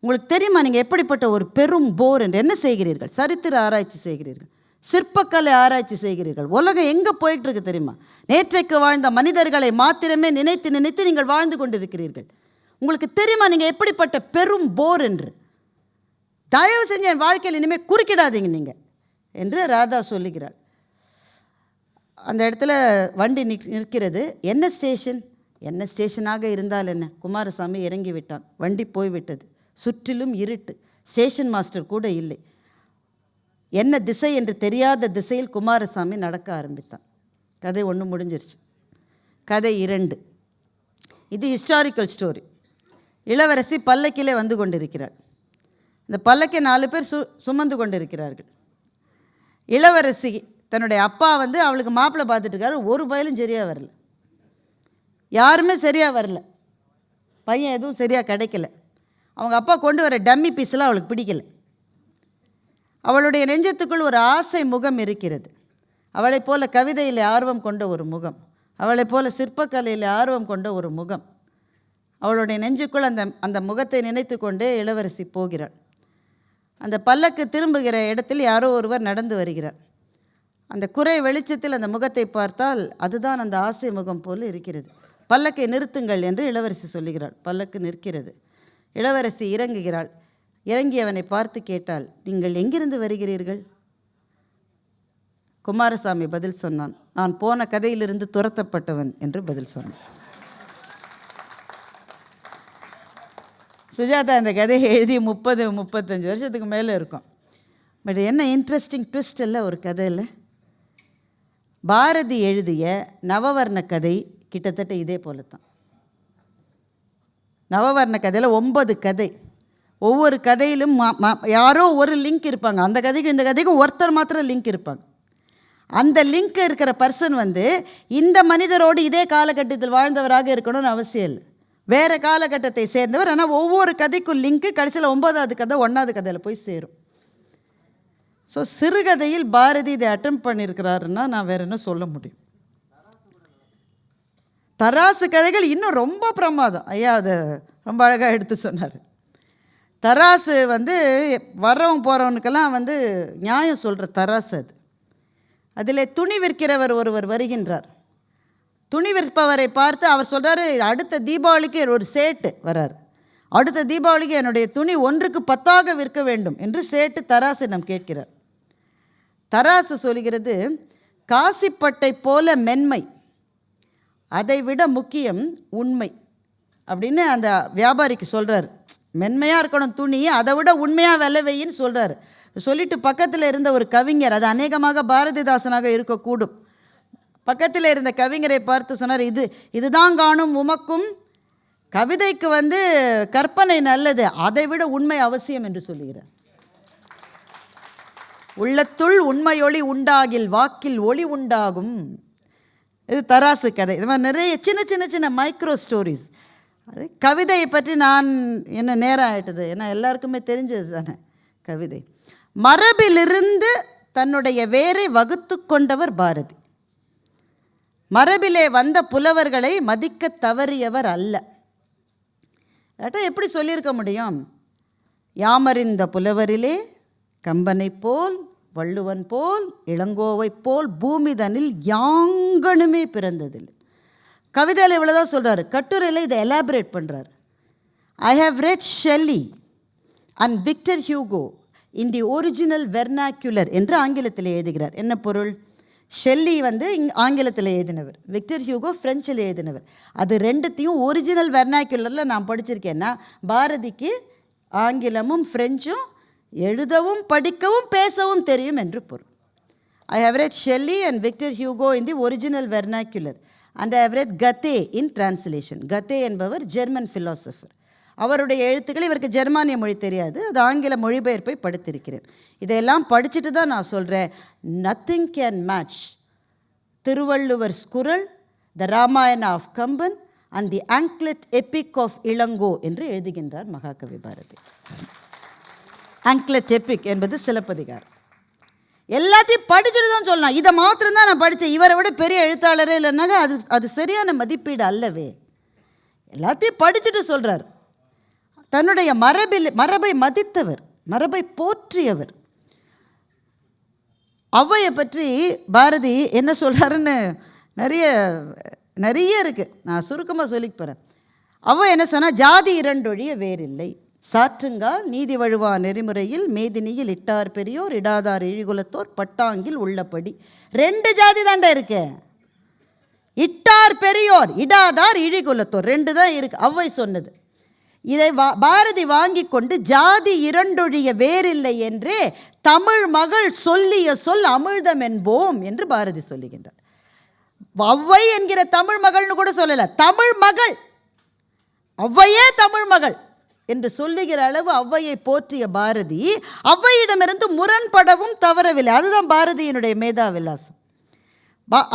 உங்களுக்கு தெரியுமா நீங்கள் எப்படிப்பட்ட ஒரு பெரும் போர் என்று. என்ன செய்கிறீர்கள், சரித்திர ஆராய்ச்சி செய்கிறீர்கள், சிற்பக்கலை ஆராய்ச்சி செய்கிறீர்கள். உலகம் எங்கே போயிட்டு இருக்கு தெரியுமா, நேற்றைக்கு வாழ்ந்த மனிதர்களை மாத்திரமே நினைத்து நினைத்து நீங்கள் வாழ்ந்து கொண்டிருக்கிறீர்கள். உங்களுக்கு தெரியுமா நீங்கள் எப்படிப்பட்ட பெரும் போர் என்று. தயவு செஞ்சு என் வாழ்க்கையில் இனிமேல் குறுக்கிடாதீங்க நீங்கள் என்று ராதா சொல்லுகிறாள். அந்த இடத்துல வண்டி நிற்கிறது. என்ன ஸ்டேஷன், என்ன ஸ்டேஷனாக இருந்தால் என்ன. குமாரசாமி இறங்கி விட்டான். வண்டி போய்விட்டது. சுற்றிலும் இருட்டு. ஸ்டேஷன் மாஸ்டர் கூட இல்லை. என்ன திசை என்று தெரியாத திசையில் குமாரசாமி நடக்க ஆரம்பித்தான். கதை 1 முடிஞ்சிருச்சு. கதை 2, இது ஹிஸ்டாரிக்கல் ஸ்டோரி. இளவரசி பல்லக்கிலே வந்து கொண்டிருக்கிறாள். இந்த பல்லக்கை 4 பேர் சுமந்து கொண்டிருக்கிறார்கள். இளவரசி தன்னுடைய அப்பா வந்து அவளுக்கு மாப்பிள்ளை பார்த்துட்டு இருக்காரு. ஒரு பயலும் சரியாக வரல, யாருமே சரியாக வரல, பையன் எதுவும் சரியாக கிடைக்கல. அவங்க அப்பா கொண்டு வர டம்மி பீஸ்லாம் அவளுக்கு பிடிக்கலை. அவளுடைய நெஞ்சத்துக்குள் ஒரு ஆசை முகம் இருக்கிறது. அவளைப் போல கவிதையில் ஆர்வம் கொண்ட ஒரு முகம், அவளைப் போல சிற்பக்கலையில் ஆர்வம் கொண்ட ஒரு முகம். அவளுடைய நெஞ்சுக்குள் அந்த முகத்தை நினைத்து கொண்டே இளவரசி போகிறாள். அந்த பல்லக்கு திரும்புகிற இடத்தில் யாரோ ஒருவர் நடந்து வருகிறார். அந்த குறை வெளிச்சத்தில் அந்த முகத்தை பார்த்தால் அதுதான் அந்த ஆசை முகம் போல் இருக்கிறது. பல்லக்கை நிறுத்துங்கள் என்று இளவரசி சொல்லுகிறாள். பல்லக்கு நிற்கிறது. இளவரசி இறங்குகிறாள். இறங்கியவனை பார்த்து கேட்டாள், நீங்கள் எங்கிருந்து வருகிறீர்கள்? குமாரசாமி பதில் சொன்னான், நான் போன கதையிலிருந்து துரத்தப்பட்டவன் என்று பதில் சொன்னான். சுஜாதா இந்த கதையை எழுதி 30-35 வருஷத்துக்கு மேலே இருக்கும். பட் என்ன இன்ட்ரெஸ்டிங் ட்விஸ்ட் இல்லை ஒரு கதையில். பாரதி எழுதிய நவவர்ண கதை கிட்டத்தட்ட இதே போல தான். நவவர்ண கதையில் 9 கதை. ஒவ்வொரு கதையிலும் யாரோ ஒரு லிங்க் இருப்பாங்க. அந்த கதைக்கும் இந்த கதைக்கும் ஒருத்தர் மாத்திரம் லிங்க் இருப்பாங்க. அந்த லிங்க் இருக்கிற பர்சன் வந்து இந்த மனிதரோடு இதே காலகட்டத்தில் வாழ்ந்தவராக இருக்கணும்னு அவசியம் இல்லை, வேறு காலகட்டத்தை சேர்ந்தவர். ஆனால் ஒவ்வொரு கதைக்கும் லிங்க்கு கடைசியில் 9வது கதை 1வது கதையில் போய் சேரும். ஸோ சிறுகதையில் பாரதி இதை அட்டெம்ப்ட் பண்ணியிருக்கிறாருன்னா நான் வேறு என்ன சொல்ல முடியும். தராசு கதைகள் இன்னும் ரொம்ப பிரமாதம். ஐயா அதை ரொம்ப அழகாக எடுத்து சொன்னார். தராசு வந்து வர்றவன் போகிறவனுக்கெல்லாம் வந்து நியாயம் சொல்கிற தராசு அது. அதில் துணி விற்கிறவர் ஒருவர் வருகின்றார். துணி விற்பவரை பார்த்து அவர் சொல்கிறார், அடுத்த தீபாவளிக்கு ஒரு சேட்டு வர்றார், அடுத்த தீபாவளிக்கு என்னுடைய துணி 1க்கு 10ஆக விற்க வேண்டும் என்று சேட்டு தராசிடம் கேட்கிறார். தராசு சொல்கிறது, காசிப்பட்டை போல மென்மை, அதை விட முக்கியம் உண்மை அப்படின்னு அந்த வியாபாரிக்கு சொல்கிறார். மென்மையாக இருக்கணும் துணி, அதை விட உண்மையாக விலை வையின்னு சொல்கிறார். சொல்லிட்டு பக்கத்தில் இருந்த ஒரு கவிஞர், அது அநேகமாக பாரதிதாசனாக இருக்கக்கூடும், பக்கத்தில் இருந்த கவிஞரை பார்த்து சொன்னார், இதுதான் காணும் உமக்கும், கவிதைக்கு வந்து கற்பனை நல்லது, அதை விட உண்மை அவசியம் என்று சொல்லுகிறார். உள்ளத்துள் உண்மையொளி உண்டாகில் வாக்கில் ஒளி உண்டாகும். இது தராசு கதை. இது மாதிரி நிறைய சின்ன சின்ன மைக்ரோ ஸ்டோரிஸ். அது கவிதையை பற்றி நான் என்ன நேரம் ஆகிட்டது, ஏன்னா எல்லாருக்குமே தெரிஞ்சது தானே கவிதை. மரபிலிருந்து தன்னுடைய வேரை வகுத்து கொண்டவர் பாரதி. மரபிலே வந்த புலவர்களை மதிக்க தவறியவர் அல்ல. எப்படி சொல்லியிருக்க முடியும்? யாமறிந்த புலவரிலே கம்பனை போல் வள்ளுவன் போல் இளங்கோவை போல் பூமிதனில் யாங்கனுமே பிறந்ததில்லை. கவிதையில் இவ்வளோதான் சொல்கிறார். கட்டுரையில் இதை எலாபரேட் பண்ணுறார். I have read Shelley and Victor Hugo in the original vernacular என்று ஆங்கிலத்தில் எழுதுகிறார். என்ன பொருள்? ஷெல்லி ஆங்கிலத்தில் எழுதினவர், விக்டர் ஹியூகோ ஃப்ரெஞ்சில் எழுதினவர். அது ரெண்டுத்தையும் ஒரிஜினல் வெர்னாக்குலரில் நான் படிச்சிருக்கேன்னா பாரதிக்கு ஆங்கிலமும் ஃப்ரெஞ்சும் எழுதவும் படிக்கவும் பேசவும் தெரியும் என்று பொருள். I have read Shelley and Victor Hugo in the original vernacular and I have read Goethe in translation. Goethe என்பவர் ஜெர்மன் ஃபிலாசபர். அவருடைய எழுத்துக்கள், இவருக்கு ஜெர்மானிய மொழி தெரியாது, அது ஆங்கில மொழிபெயர்ப்பை படித்திருக்கிறேன். இதையெல்லாம் படிச்சுட்டு தான் நான் சொல்கிறேன், நத்திங் கேன் மேட்ச் திருவள்ளுவர்ஸ் Kural, the Ramayana of Kamban and the anklet epic of Ilango என்று எழுதுகின்றார் மகாகவி பாரதி. ஆங்க்லெட் எபிக் என்பது சிலப்பதிகாரம். எல்லாத்தையும் படிச்சுட்டு தான் சொல்லலாம். இதை மாத்திரம்தான் நான் படித்தேன், இவரை விட பெரிய எழுத்தாளரே இல்லைன்னாங்க அது சரியான மதிப்பீடு அல்லவே. எல்லாத்தையும் படிச்சுட்டு சொல்கிறார். தன்னுடைய மரபை மதித்தவர், மரபை போற்றியவர். ஔவையை பற்றி பாரதி என்ன சொல்கிறாருன்னு நிறைய இருக்குது. நான் சுருக்கமாக சொல்லிக்க போகிறேன். ஔவை என்ன சொன்னால், ஜாதி இரண்டொழிய வேறில்லை, சாற்றுங்கால் நீதி வழுவா நெறிமுறையில் மேதினியில் இட்டார் பெரியோர் இடாதார் இழிகுலத்தோர் பட்டாங்கில் உள்ளபடி. 2 ஜாதி தாண்டா இருக்கு. இட்டார் பெரியோர், இடாதார் இழிகுலத்தோர் 2 தான் இருக்கு. ஔவை சொன்னது. இதை பாரதி வாங்கி கொண்டு ஜாதி இரண்டொழிய வேறில்லை என்றே தமிழ் மகள் சொல்லிய சொல் அமிழ்தம் என்போம் என்று பாரதி சொல்லுகின்றார். ஔவை என்கிற தமிழ் மகள்னு கூட சொல்லலை, தமிழ் மகள், ஔவையே தமிழ் மகள் என்று சொல்லுகிற அளவு ஔவையை போற்றிய பாரதி ஔவையிடமிருந்து முரண்படவும் தவறவில்லை. அதுதான் பாரதியினுடைய மேதாவிலாசம்.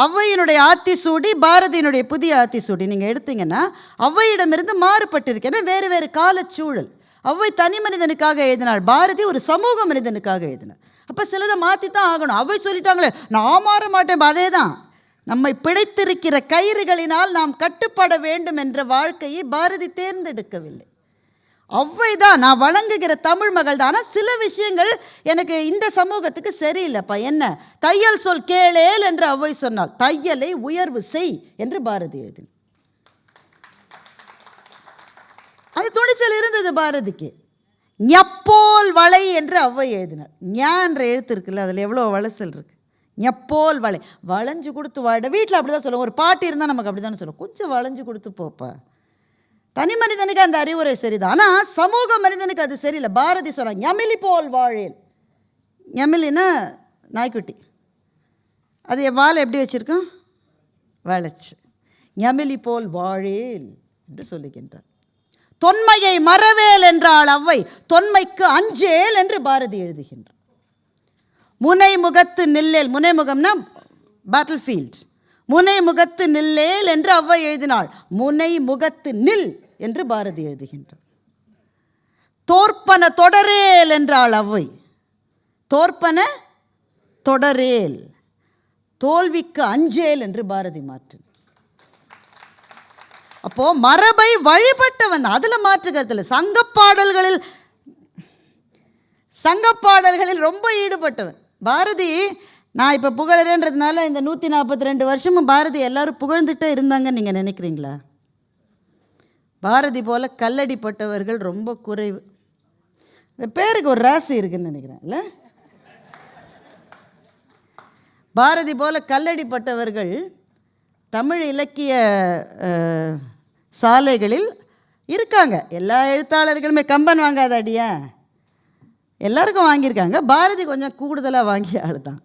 ஔவையினுடைய ஆத்திசூடி, பாரதியினுடைய புதிய ஆத்திசூடி நீங்கள் எடுத்தீங்கன்னா ஔவையிடமிருந்து மாறுபட்டிருக்கேன்னா வேறு வேறு காலச்சூழல். ஔவை தனி மனிதனுக்காக எழுதினாள், பாரதி ஒரு சமூக மனிதனுக்காக எழுதினார். அப்போ சிலதை மாற்றி தான் ஆகணும். ஔவை சொல்லிட்டாங்களே நான் மாற மாட்டேன், அதே தான். நம்மை பிழைத்திருக்கிற கயிறுகளினால் நாம் கட்டுப்பட வேண்டும் என்ற வாழ்க்கையை பாரதி தேர்ந்தெடுக்கவில்லை. ஔவை தான் நான் வணங்குகிற தமிழ் மகள் தான். ஆனால் சில விஷயங்கள் எனக்கு இந்த சமூகத்துக்கு சரியில்லைப்பா. என்ன? தையல் சொல் கேளேல் என்று ஔவை சொன்னால் தையலை உயர்வு செய் என்று பாரதி எழுதினார். அது துணிச்சல் இருந்தது பாரதிக்கு. ஞப்போல் வளை என்று ஔவை எழுதினார். ஞா என்ற எழுத்து இருக்குல்ல, அதில் எவ்வளோ வளசல் இருக்குது. ஞப்போல் வளை, வளைஞ்சு கொடுத்து வாட. வீட்டில் அப்படி தான் சொல்லுவோம். ஒரு பாட்டி இருந்தால் நமக்கு அப்படி தானே சொல்லுவோம், கொஞ்சம் வளைஞ்சு கொடுத்து போப்பா. தனி மனிதனுக்கு அந்த அறிவுரை சரிதான், ஆனால் சமூக மனிதனுக்கு அது சரியில்லை. பாரதி சொல்கிறாங்க ஞமிலி போல் வாழேல். ஞமிலின்னா நாய்க்குட்டி, அது வாழை எப்படி வச்சுருக்கோம்? வளைச்சு. ஞமிலி போல் வாழேல் என்று சொல்லுகின்றார். தொன்மையை மறவேல் என்றாள் ஔவை, தொன்மைக்கு அஞ்சேல் என்று பாரதி எழுதுகின்றார். முனை முகத்து நில்லேல், முனை முகம்னா பேட்டில் ஃபீல்ட், முனை முகத்து நில்லேல் என்று ஔவை எழுதினாள். முனை முகத்து நில் என்று பாரதி எழுதுகின்றார். தோற்பன தொடரேல் என்றாள் ஔவை, தோற்பன தொடரேல், தோல்விக்கு அஞ்சேல் என்று பாரதி மாற்று. அப்போ மரபை வழிபட்டவன், அதில் மாற்றுகிறதுல சங்கப்பாடல்களில் ரொம்ப ஈடுபட்டவன் பாரதி. நான் இப்போ புகழறேன்றதுனால இந்த 142 வருஷமும் பாரதி எல்லாரும் புகழ்ந்துட்டே இருந்தாங்கன்னு நீங்கள் நினைக்கிறீங்களா? பாரதி போல் கல்லடிப்பட்டவர்கள் ரொம்ப குறைவு. இந்த பேருக்கு ஒரு ராசி இருக்குன்னு நினைக்கிறேன் இல்லை? பாரதி போல் கல்லடிப்பட்டவர்கள் தமிழ் இலக்கிய சாலைகளில் இருக்காங்க. எல்லா எழுத்தாளர்களுமே கம்பன் வாங்காத அடியா எல்லாருக்கும் வாங்கியிருக்காங்க. பாரதி கொஞ்சம் கூடுதலாக வாங்கிய ஆள் தான்.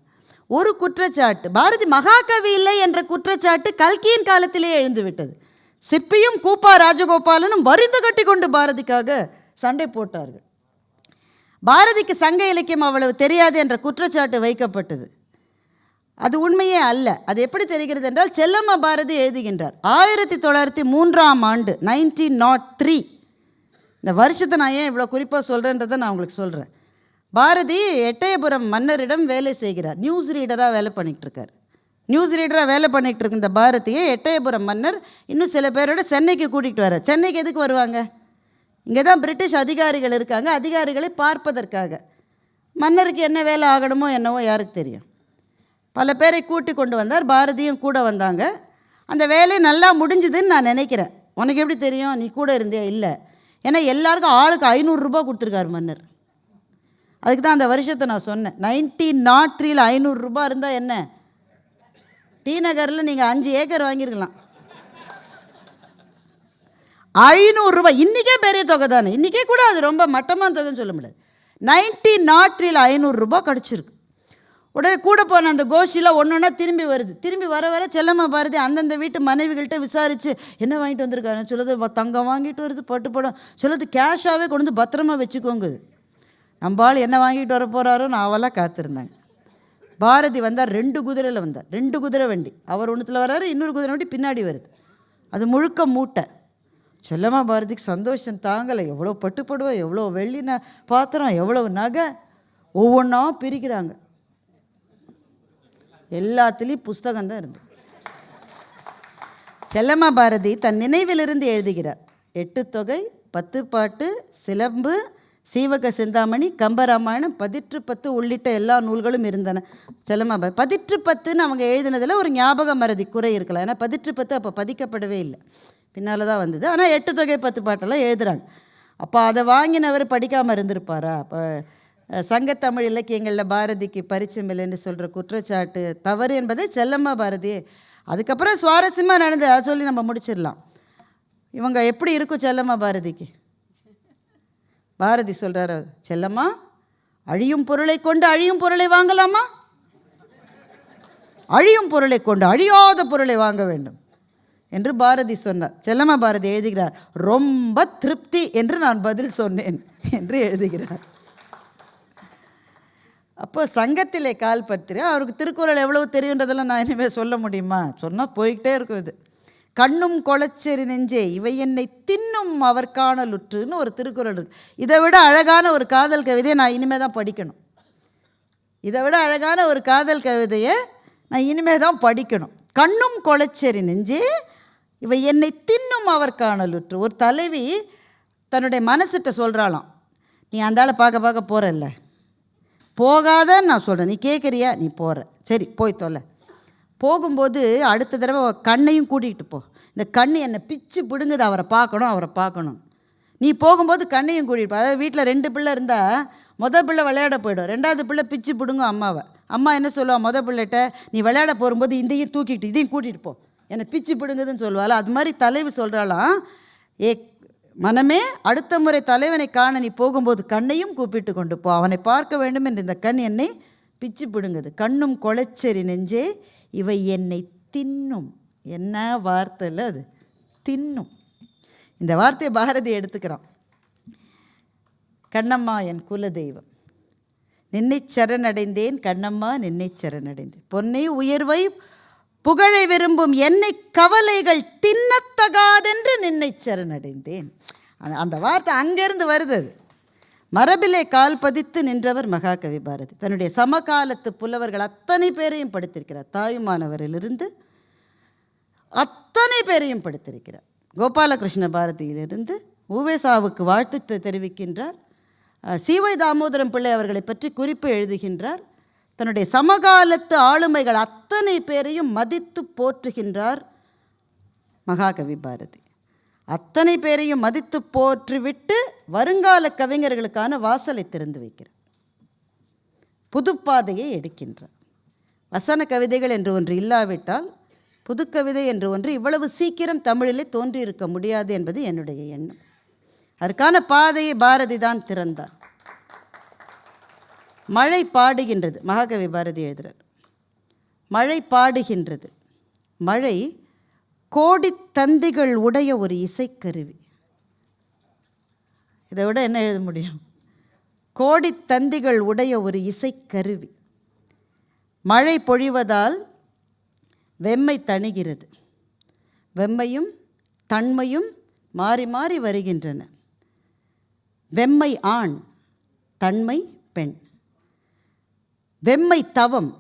ஒரு குற்றச்சாட்டு, பாரதி மகாகவி இல்லை என்ற குற்றச்சாட்டு கல்கியின் காலத்திலேயே எழுந்துவிட்டது. சிற்பியும் கூப்பா ராஜகோபாலனும் வரிந்து கட்டி கொண்டு பாரதிக்காக சண்டை போட்டார்கள். பாரதிக்கு சங்க இலக்கியம் அவ்வளவு தெரியாது என்ற குற்றச்சாட்டு வைக்கப்பட்டது. அது உண்மையே அல்ல. அது எப்படி தெரிகிறது என்றால், செல்லம்மா பாரதி எழுதுகின்றார் 1903ஆம் ஆண்டு 1903. இந்த வருஷத்தை நான் ஏன் இவ்வளோ குறிப்பாக சொல்கிறேன்றதை நான் உங்களுக்கு சொல்கிறேன். பாரதி எட்டயபுரம் மன்னரிடம் வேலை செய்கிறார். நியூஸ் ரீடராக வேலை பண்ணிகிட்ருக்கார். நியூஸ் ரீடராக வேலை பண்ணிகிட்டு இருக்க இந்த பாரதியை எட்டயபுரம் மன்னர் இன்னும் சில பேரோட சென்னைக்கு கூட்டிகிட்டு வர்றார். சென்னைக்கு எதுக்கு வருவாங்க? இங்கே தான் பிரிட்டிஷ் அதிகாரிகள் இருக்காங்க, அதிகாரிகளை பார்ப்பதற்காக. மன்னருக்கு என்ன வேலை ஆகணுமோ என்னவோ யாருக்கு தெரியும். பல பேரை கூட்டி கொண்டு வந்தார், பாரதியும் கூட வந்தாங்க. அந்த வேலை நல்லா முடிஞ்சுதுன்னு நான் நினைக்கிறேன். உனக்கு எப்படி தெரியும்? நீ கூட இருந்தியா? இல்லை. ஏன்னா எல்லாருக்கும் ஆளுக்கு 500 ரூபா கொடுத்துருக்காரு மன்னர். அதுக்கு தான் அந்த வருஷத்தை நான் சொன்னேன். 1903 500 ரூபா இருந்தால் என்ன, டி நகரில் நீங்கள் 5 ஏக்கர் வாங்கியிருக்கலாம். 500 ரூபா இன்றைக்கே பெரிய தொகை தானே. இன்றைக்கே கூட அது ரொம்ப மட்டமான தொகைன்னு சொல்ல முடியாது. 1903 500 ரூபா கிடச்சிருக்கு. உடனே கூட போன அந்த கோஷ்டியில் ஒன்று ஒன்றா திரும்பி வருது. திரும்பி வர வர செல்லம்மா பாரதி அந்தந்த வீட்டு மனைவிகள்கிட்ட விசாரித்து என்ன வாங்கிட்டு வந்திருக்காரு. சொல்லுது தங்கம் வாங்கிட்டு வருது, பட்டு படம் சொல்லுது, கேஷாகவே கொண்டு வந்து பத்திரமா வச்சுக்கோங்க. நம்பால் என்ன வாங்கிட்டு வர போகிறாரோ நான் அவெல்லாம் காத்திருந்தாங்க. பாரதி வந்தார், 2 குதிரையில் வந்தார். 2 குதிரை வண்டி. அவர் ஒன்றுத்தில் வர்றாரு, இன்னொரு குதிரை வண்டி பின்னாடி வருது. அது முழுக்க மூட்டை. செல்லம்மா பாரதிக்கு சந்தோஷம் தாங்கலை. எவ்வளோ பட்டுப்படுவா, எவ்வளோ வெள்ளி பாத்திரம், எவ்வளோ நகை, ஒவ்வொன்றா பிரிக்கிறாங்க. எல்லாத்துலேயும் புஸ்தகம் தான் இருந்தது. செல்லம்மா பாரதி தன் நினைவிலிருந்து எழுதுகிறார். 8 தொகை, 10 பாட்டு, சிலம்பு, சீவக சிந்தாமணி, கம்பராமாயணம், 10 உள்ளிட்ட எல்லா நூல்களும் இருந்தன. செல்லம்மா பாரதி 10 அவங்க எழுதினதில் ஒரு ஞாபக மறதி குறை இருக்கலாம். ஏன்னா 10 அப்போ பதிக்கப்படவே இல்லை, பின்னால் தான் வந்தது. ஆனால் 8 தொகை 10 பாட்டெல்லாம் எழுதுகிறாங்க. அப்போ அதை வாங்கினவர் படிக்காமல் இருந்திருப்பாரா? அப்போ சங்கத்தமிழ் இலக்கியங்களில் பாரதிக்கு பரிச்சயம் இல்லைன்னு சொல்கிற குற்றச்சாட்டு தவறு என்பதை செல்லம்மா பாரதி அதுக்கப்புறம் சுவாரஸ்யமாக நடந்தது. அதை சொல்லி நம்ம முடிச்சிடலாம். இவங்க எப்படி இருக்கும் செல்லம்மா பாரதிக்கு? பாரதி சொல்கிறார், செல்லம்மா அழியும் பொருளை கொண்டு அழியும் பொருளை வாங்கலாமா? அழியும் பொருளை கொண்டு அழியாத பொருளை வாங்க வேண்டும் என்று பாரதி சொன்னார். செல்லம்மா பாரதி எழுதுகிறார், ரொம்ப திருப்தி என்று நான் பதில் சொன்னேன் என்று எழுதுகிறார். அப்போ சங்கத்திலே கால் பற்றி அவருக்கு திருக்குறள் எவ்வளவு தெரியுன்றதெல்லாம் நான் இனிமேல் சொல்ல முடியுமா? சொன்னால் போய்கிட்டே இருக்கும். இது கண்ணும் கொளச்செறி நெஞ்சே இவை என்னை தின்னும் அவர் காணலுற்றுன்னு ஒரு திருக்குறள் இருக்குது. இதை விட அழகான ஒரு காதல் கவிதையை நான் இனிமேல் தான் படிக்கணும். இதை விட அழகான ஒரு காதல் கவிதையை நான் இனிமேல் தான் படிக்கணும். கண்ணும் கொளச்செறி நெஞ்சே இவை என்னை தின்னும் அவர் காணலுற்று. ஒரு தலைவி தன்னுடைய மனசிட்ட சொல்கிறாளாம், நீ அந்த ஆளை பார்க்க போகிறல்ல, போகாதன்னு நான் சொல்கிறேன், நீ கேட்குறியா, நீ போகிற, சரி போய் தொலை. போகும்போது அடுத்த தடவை கண்ணையும் கூட்டிகிட்டு போ. இந்த கண்ணு என்னை பிச்சு பிடுங்குது, அவரை பார்க்கணும். நீ போகும்போது கண்ணையும் கூட்டிகிட்டு போ. அதாவது வீட்டில் 2 பிள்ளை இருந்தால் மொதல் பிள்ளை விளையாட போய்டும், 2வது பிள்ளை பிச்சு பிடுங்கும் அம்மாவை. அம்மா என்ன சொல்லுவா, மொதல் பிள்ளைகிட்ட நீ விளையாட போகும்போது இதையும் தூக்கிட்டு இதையும் கூட்டிகிட்டு போ, என்னை பிச்சு பிடுங்குதுன்னு சொல்லுவாள். அது மாதிரி தலைவி சொல்கிறாளாம், ஏ மனமே, அடுத்த முறை தலைவனை காண நீ போகும்போது கண்ணையும் கூப்பிட்டு கொண்டு போ, அவனை பார்க்க வேண்டும் என்று இந்த கண் என்னை பிச்சு பிடுங்குது. கண்ணும் கொளச்செறி நெஞ்சே இவை என்னை தின்னும். என்ன வார்த்தை இல்லை அது, தின்னும். இந்த வார்த்தையை பாரதி எடுத்துக்கிறான். கண்ணம்மா என் குல தெய்வம், நின்னை சரணடைந்தேன் கண்ணம்மா, நின்னை சரணடைந்தேன். பொன்னை உயர்வை புகழை விரும்பும் என்னை கவலைகள் தின்னத்தகாதென்று நின்னை சரணடைந்தேன். அந்த வார்த்தை அங்கேருந்து வருது. அது மரபிலே கால் பதித்து நின்றவர் மகாகவி பாரதி. தன்னுடைய சமகாலத்து புலவர்கள் அத்தனை பேரையும் படித்திருக்கிறார். தாயுமானவரிலிருந்து அத்தனை பேரையும் படித்திருக்கிறார். கோபாலகிருஷ்ண பாரதியிலிருந்து உவேசாவுக்கு வாழ்த்து தெரிவிக்கின்றார். சீவை தாமோதரம் பிள்ளை அவர்களை பற்றி குறிப்பு எழுதுகின்றார். தன்னுடைய சமகாலத்து ஆளுமைகள் அத்தனை பேரையும் மதித்து போற்றுகின்றார் மகாகவி பாரதி. அத்தனை பேரையும் மதித்து போற்றுவிட்டு வருங்கால கவிஞர்களுக்கான வாசலை திறந்து வைக்கிறார், புதுப்பாதையை எடுக்கின்றார். வசன கவிதைகள் என்று ஒன்று இல்லாவிட்டால் புதுக்கவிதை என்று ஒன்று இவ்வளவு சீக்கிரம் தமிழிலே தோன்றியிருக்க முடியாது என்பது என்னுடைய எண்ணம். அதற்கான பாதையை பாரதி தான் திறந்தார். மழை பாடுகின்றது, மகாகவி பாரதி எழுதுகிறார். மழை பாடுகின்றது. மழை கோடி தந்திகள் உடைய ஒரு இசைக்கருவி. இதை விட என்ன எழுத முடியும்? கோடி தந்திகள் உடைய ஒரு இசைக்கருவி. மழை பொழிவதால் வெம்மை தணிகிறது. வெம்மையும் தன்மையும் மாறி மாறி வருகின்றன. வெம்மை ஆண், தன்மை பெண். வெம்மை தவம்,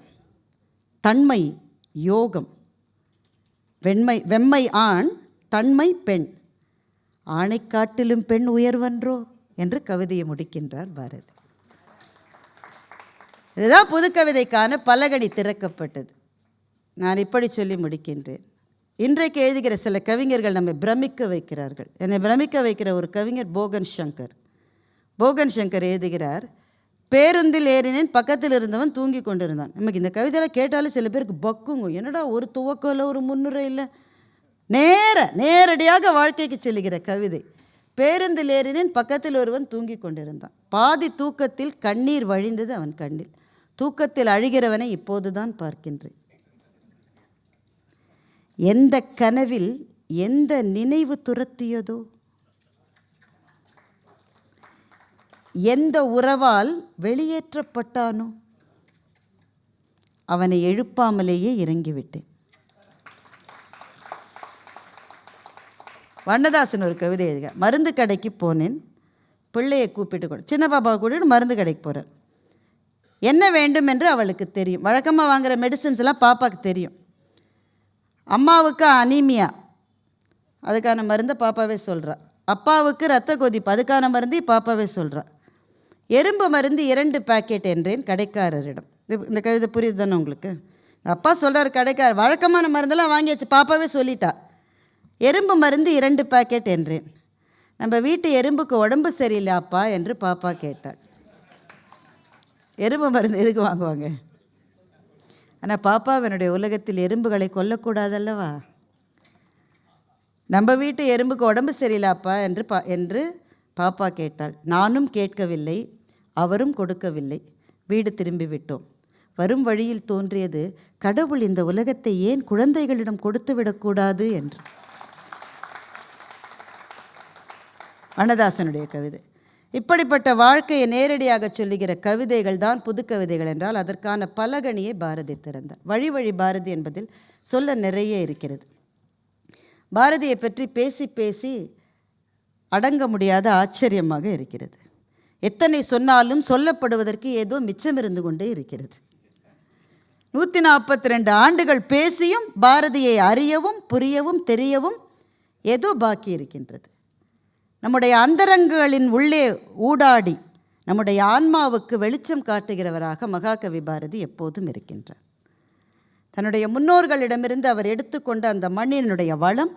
தன்மை யோகம். வெம்மை ஆண், தன்மை பெண். ஆணை காட்டிலும் பெண் உயர்வன்றோ என்று கவிதையை முடிக்கின்றார் பாரதி. இதுதான் புதுக்கவிதைக்கான பலகடி திறக்கப்பட்டது. நான் இப்படி சொல்லி முடிக்கின்றேன். இன்றைக்கு எழுதுகிற சில கவிஞர்கள் நம்மை பிரமிக்க வைக்கிறார்கள். என்னை பிரமிக்க வைக்கிற ஒரு கவிஞர் போகன் சங்கர். போகன் சங்கர் எழுதுகிறார், பேருந்தில் ஏறினேன், பக்கத்தில் இருந்தவன் தூங்கி கொண்டிருந்தான். நமக்கு இந்த கவிதையில் கேட்டாலும் சில பேருக்கு பக்குங்க, என்னடா ஒரு துவக்கம் இல்லை, ஒரு முன்னுரை இல்லை. நேரடியாக வாழ்க்கைக்கு செல்லுகிற கவிதை. பேருந்தில் ஏறினேன், பக்கத்தில் ஒருவன் தூங்கி கொண்டிருந்தான். பாதி தூக்கத்தில் கண்ணீர் வழிந்தது அவன் கண்ணில். தூக்கத்தில் அழுகிறவனை இப்போதுதான் பார்க்கின்றேன். எந்த கனவில் எந்த நினைவு துரத்தியதோ, எந்த உறவால் வெளியேற்றப்பட்டானோ அவனை எழுப்பாமலேயே இறங்கிவிட்டேன். வண்ணதாசன் ஒரு கவிதை எழுதுக. மருந்து கடைக்கு போனேன், பிள்ளையை கூப்பிட்டு கொடு, சின்ன பாப்பாவை கூட்டிட்டு மருந்து கடைக்கு போகிறேன். என்ன வேண்டும் என்று அவளுக்கு தெரியும். வழக்கமாக வாங்குகிற மெடிசன்ஸ் எல்லாம் பாப்பாவுக்கு தெரியும். அம்மாவுக்கு அனீமியா, அதுக்கான மருந்தை பாப்பாவே சொல்கிறா. அப்பாவுக்கு இரத்த கொதிப்பு, அதுக்கான மருந்து பாப்பாவே சொல்கிறா. எறும்பு மருந்து 2 பாக்கெட் என்றேன் கடைக்காரரிடம். இந்த கவிதை புரியுது தானே உங்களுக்கு? அப்பா சொல்கிறார் கடைக்காரர், வழக்கமான மருந்தெல்லாம் வாங்கியாச்சு, பாப்பாவே சொல்லிட்டா. எறும்பு மருந்து 2 பாக்கெட் என்றேன். நம்ம வீட்டு எறும்புக்கு உடம்பு சரியில்லை அப்பா என்று பாப்பா கேட்டாள். எறும்பு மருந்து எதுக்கு வாங்குவாங்க? ஆனால் பாப்பாவினுடைய உலகத்தில் எறும்புகளை கொல்லக்கூடாதல்லவா? நம்ம வீட்டு எறும்புக்கு உடம்பு சரியில்லாப்பா என்று பாப்பா கேட்டாள். நானும் கேட்கவில்லை, அவரும் கொடுக்கவில்லை. வீடு திரும்பி விட்டோம். வரும் வழியில் தோன்றியது, கடவுள் இந்த உலகத்தை ஏன் குழந்தைகளிடம் கொடுத்து விடக்கூடாது என்று. வண்ணதாசனுடைய கவிதை. இப்படிப்பட்ட வாழ்க்கையை நேரடியாக சொல்லுகிற கவிதைகள் தான் புதுக்கவிதைகள் என்றால் அதற்கான பலகணியை பாரதி திறந்தார். வழி வழி பாரதி என்பதில் சொல்ல நிறைய இருக்கிறது. பாரதியை பற்றி பேசி பேசி அடங்க முடியாத ஆச்சரியமாக இருக்கிறது. எத்தனை சொன்னாலும் சொல்லப்படுவதற்கு ஏதோ மிச்சம் இருந்து கொண்டே இருக்கிறது. 142 ஆண்டுகள் பேசியும் பாரதியை அறியவும் புரியவும் தெரியவும் ஏதோ பாக்கி இருக்கின்றது. நம்முடைய அந்தரங்கங்களின் உள்ளே ஊடாடி நம்முடைய ஆன்மாவுக்கு வெளிச்சம் காட்டுகிறவராக மகாகவி பாரதி எப்போதும் இருக்கின்றார். தன்னுடைய முன்னோர்களிடமிருந்து அவர் எடுத்துக்கொண்ட அந்த மண்ணினுடைய வளம்,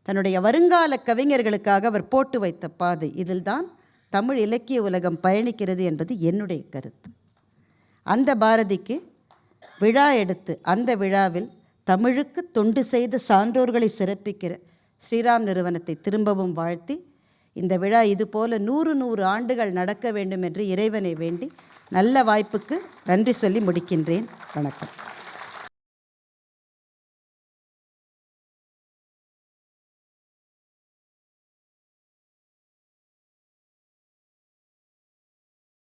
தன்னுடைய வருங்கால கவிஞர்களுக்காக அவர் போட்டு வைத்த பாதை, இதில்தான் தமிழ் இலக்கிய உலகம் பயணிக்கிறது என்பது என்னுடைய கருத்து. அந்த பாரதிக்கு விழா எடுத்து அந்த விழாவில் தமிழுக்கு தொண்டு செய்த சான்றோர்களை சிறப்பிக்கிற ஸ்ரீராம் நிறுவனத்தை திரும்பவும் வாழ்த்தி, இந்த விழா இதுபோல 100 ஆண்டுகள் நடக்க வேண்டும் என்று இறைவனை வேண்டி நல்ல வாய்ப்புக்கு நன்றி சொல்லி முடிக்கின்றேன். வணக்கம்.